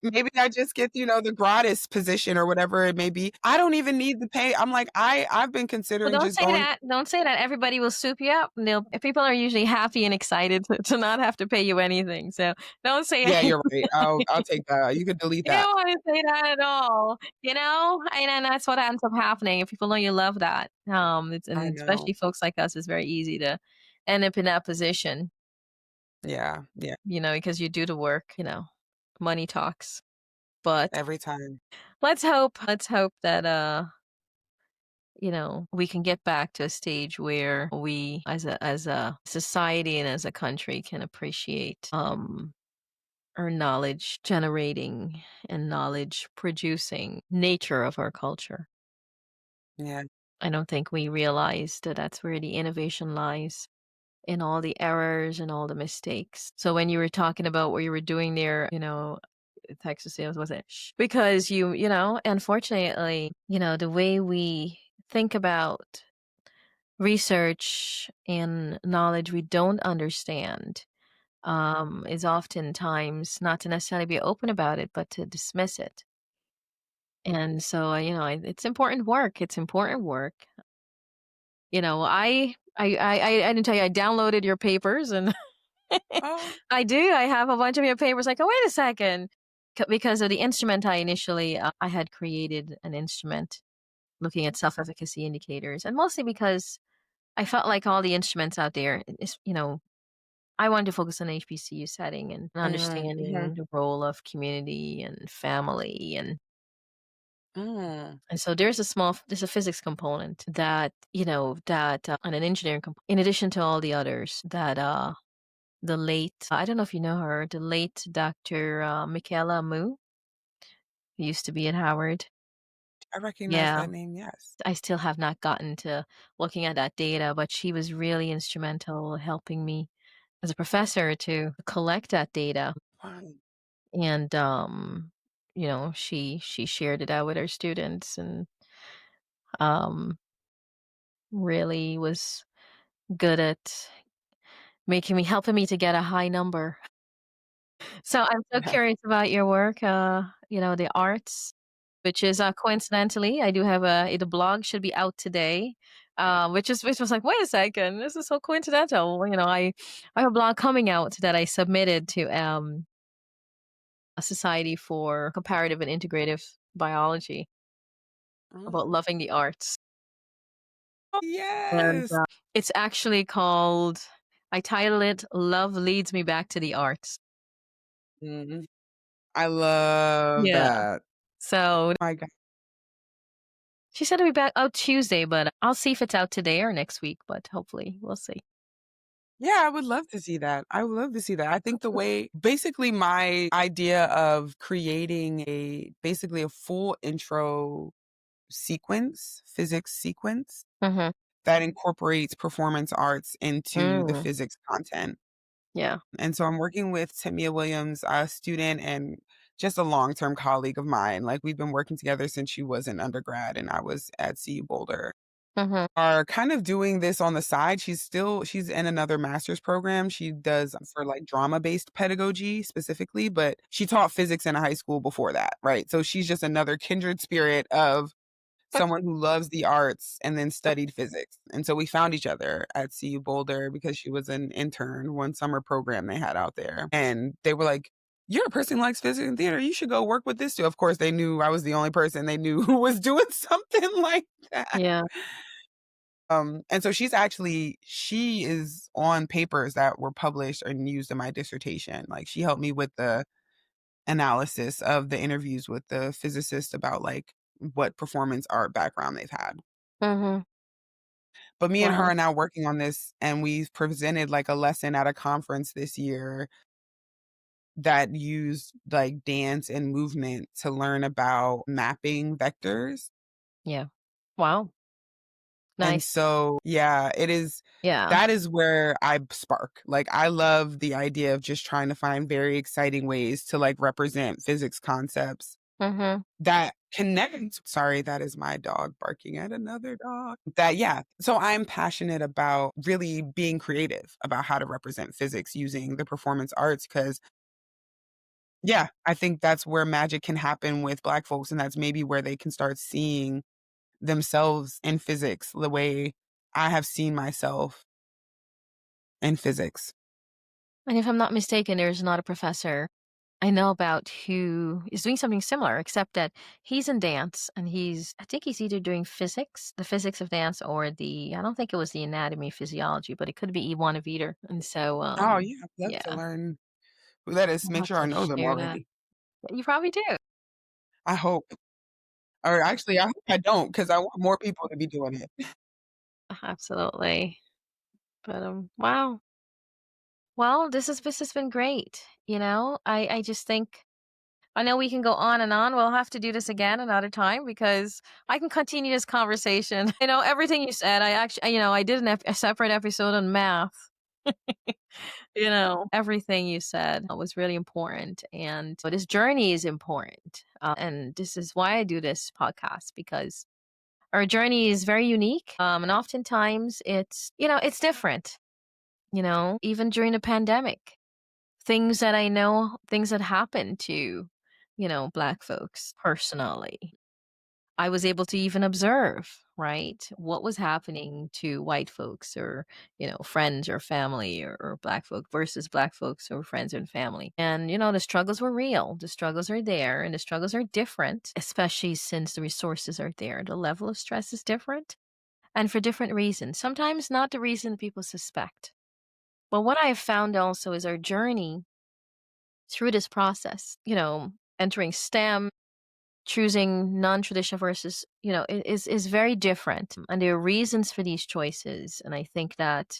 maybe I just get, the gratis position or whatever it may be. I don't even need the pay. I'm like, I've been Well, considering don't just say going. that. Don't say that. Everybody will soup you up, and they'll people are usually happy and excited to not have to pay you anything, so don't say Yeah, it. you're right. I'll take that. You could delete You don't that. wanna say that at all, you know? And then that's what ends up happening, if people know you love that. It's I and know. especially folks like us, it's very easy to end up in that position, Yeah, yeah, because you do the work, money talks. But every time. let's hope that, we can get back to a stage where we as a society and as a country can appreciate, our knowledge generating and knowledge producing nature of our culture. Yeah. I don't think we realize that that's where the innovation lies in all the errors and all the mistakes. So when you were talking about what you were doing there, Texas sales was it? Because unfortunately, the way we think about research and knowledge we don't understand is oftentimes not to necessarily be open about it, but to dismiss it. And so, it's important work. It's important work. I didn't tell you I downloaded your papers, and Oh, I do. I have a bunch of your papers. Like, oh, wait a second, because of the instrument I initially I had created an instrument looking at self-efficacy indicators, and mostly because I felt like all the instruments out there is, I wanted to focus on HBCU setting and mhm, mhm. understanding the role of community and family Mm. and so there's a physics component and an engineering in addition to all the others that the late I don't know if you know her, the late Dr. Michaela Mu, who used to be at Howard. I recognize Yeah, that name, yes. I still have not gotten to looking at that data, but she was really instrumental in helping me as a professor to collect that data. Fine. And she shared it out with her students and um really was good at helping me to get a high number. So I'm so curious about your work, the arts, which is coincidentally, I do have the blog should be out today. Which was like, wait a second, this is so coincidental. I have a blog coming out that I submitted to a society for comparative and integrative biology about Oh. loving the arts. Oh, And yes. it's actually called I title it Love Leads Me Back to the Arts. Mhm. I love Yeah. that. So My god. she said it'll be back out Tuesday, but I'll see if it's out today or next week, but hopefully we'll see. Yeah, I would love to see that. I would love to see that. I think the way basically my idea of creating basically a full intro sequence, physics sequence Mhm. that incorporates performance arts into the Mm. physics content. Yeah. And so I'm working with Timia Williams, a student and just a long-term colleague of mine. Like we've been working together since she was an undergrad and I was at CU Boulder. Mhm. Are kind of doing this on the side. She's in another master's program. She does for like drama-based pedagogy specifically, but she taught physics in a high school before that, right? So she's just another kindred spirit of someone who loves the arts and then studied physics. And so we found each other at CU Boulder because she was an intern, one summer program they had out there. And they were like, "You're a person who likes physics and theater. You should go work with this too." Of course, they knew I was the only person they knew who was doing something like that. Yeah. And so she is on papers that were published and used in my dissertation. Like, she helped me with the analysis of the interviews with the physicist about, like, what performance art background they've had. Mm-hmm. But me and her Wow. are now working on this, and we've presented, like, a lesson at a conference this year that used, like, dance and movement to learn about mapping vectors. Yeah. Wow. And Nice. so, yeah, Yeah. that is where I spark. Like, I love the idea of just trying to find very exciting ways to, like, represent physics concepts Mm-hmm. that connect. Sorry, that is my dog barking at another dog. That yeah. So I'm passionate about really being creative about how to represent physics using the performance arts, because yeah, I think that's where magic can happen with Black folks, and that's maybe where they can start seeing themselves in physics the way I have seen myself in physics. And if I'm not mistaken, there's another professor I know about who is doing something similar, except that he's in dance and I think he's either doing physics, the physics of dance, or I don't think it was the anatomy physiology, but it could be one of either. And so, Oh, yeah, I'd love to yeah, learn who that is, I'll make have sure I to know them share that. already. You probably do. I hope. Or actually, I hope I don't, because I want more people to be doing it. Absolutely. But wow. Well, this has been great. I just think I know we can go on and on. We'll have to do this again another time because I can continue this conversation. Everything you said. I actually, I did a separate episode on math. Everything you said was really important, and this journey is important. And this is why I do this podcast because our journey is very unique, and oftentimes it's different. Even during the pandemic, things that happened to, Black folks personally. I was able to even observe, right, what was happening to white folks or, friends or family or Black folk versus Black folks or friends and family. And, the struggles were real. The struggles are there and the struggles are different, especially since the resources are there. The level of stress is different and for different reasons. Sometimes not the reason people suspect. But what I have found also is our journey through this process, entering STEM, choosing non-traditional versus, is very different. And there are reasons for these choices. And I think that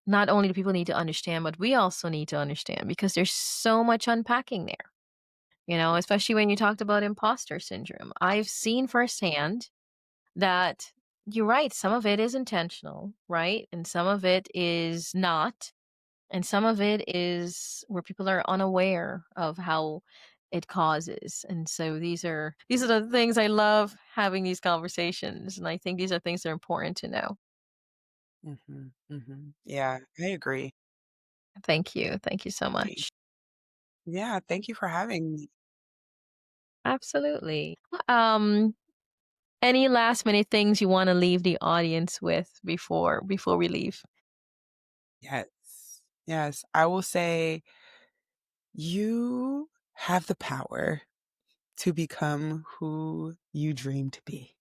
not only do people need to understand, but we also need to understand because there's so much unpacking there, especially when you talked about imposter syndrome. I've seen firsthand that you're right. Some of it is intentional, right? And some of it is not. And some of it is where people are unaware of how it causes. And so these are the things I love having these conversations. And I think these are things that are important to know. Mhm, mhm. Yeah, I agree. Thank you. Thank you so Agree. much. Yeah, thank you for having me. Absolutely. Um, any last minute things you want to leave the audience with before we leave? Yes. Yes, I will say you have the power to become who you dream to be.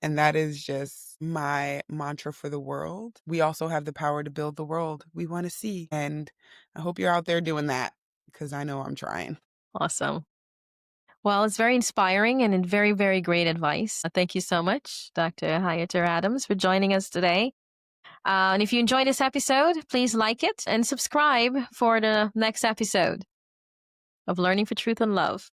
And that is just my mantra for the world. We also have the power to build the world we wanna see, and I hope you're out there doing that because I know I'm trying. Awesome. Well, it's very inspiring and very, very great advice. Thank you so much, Dr. Hyater-Adams, for joining us today. And if you enjoyed this episode, please like it and subscribe for the next episode of Learning for Truth and Love.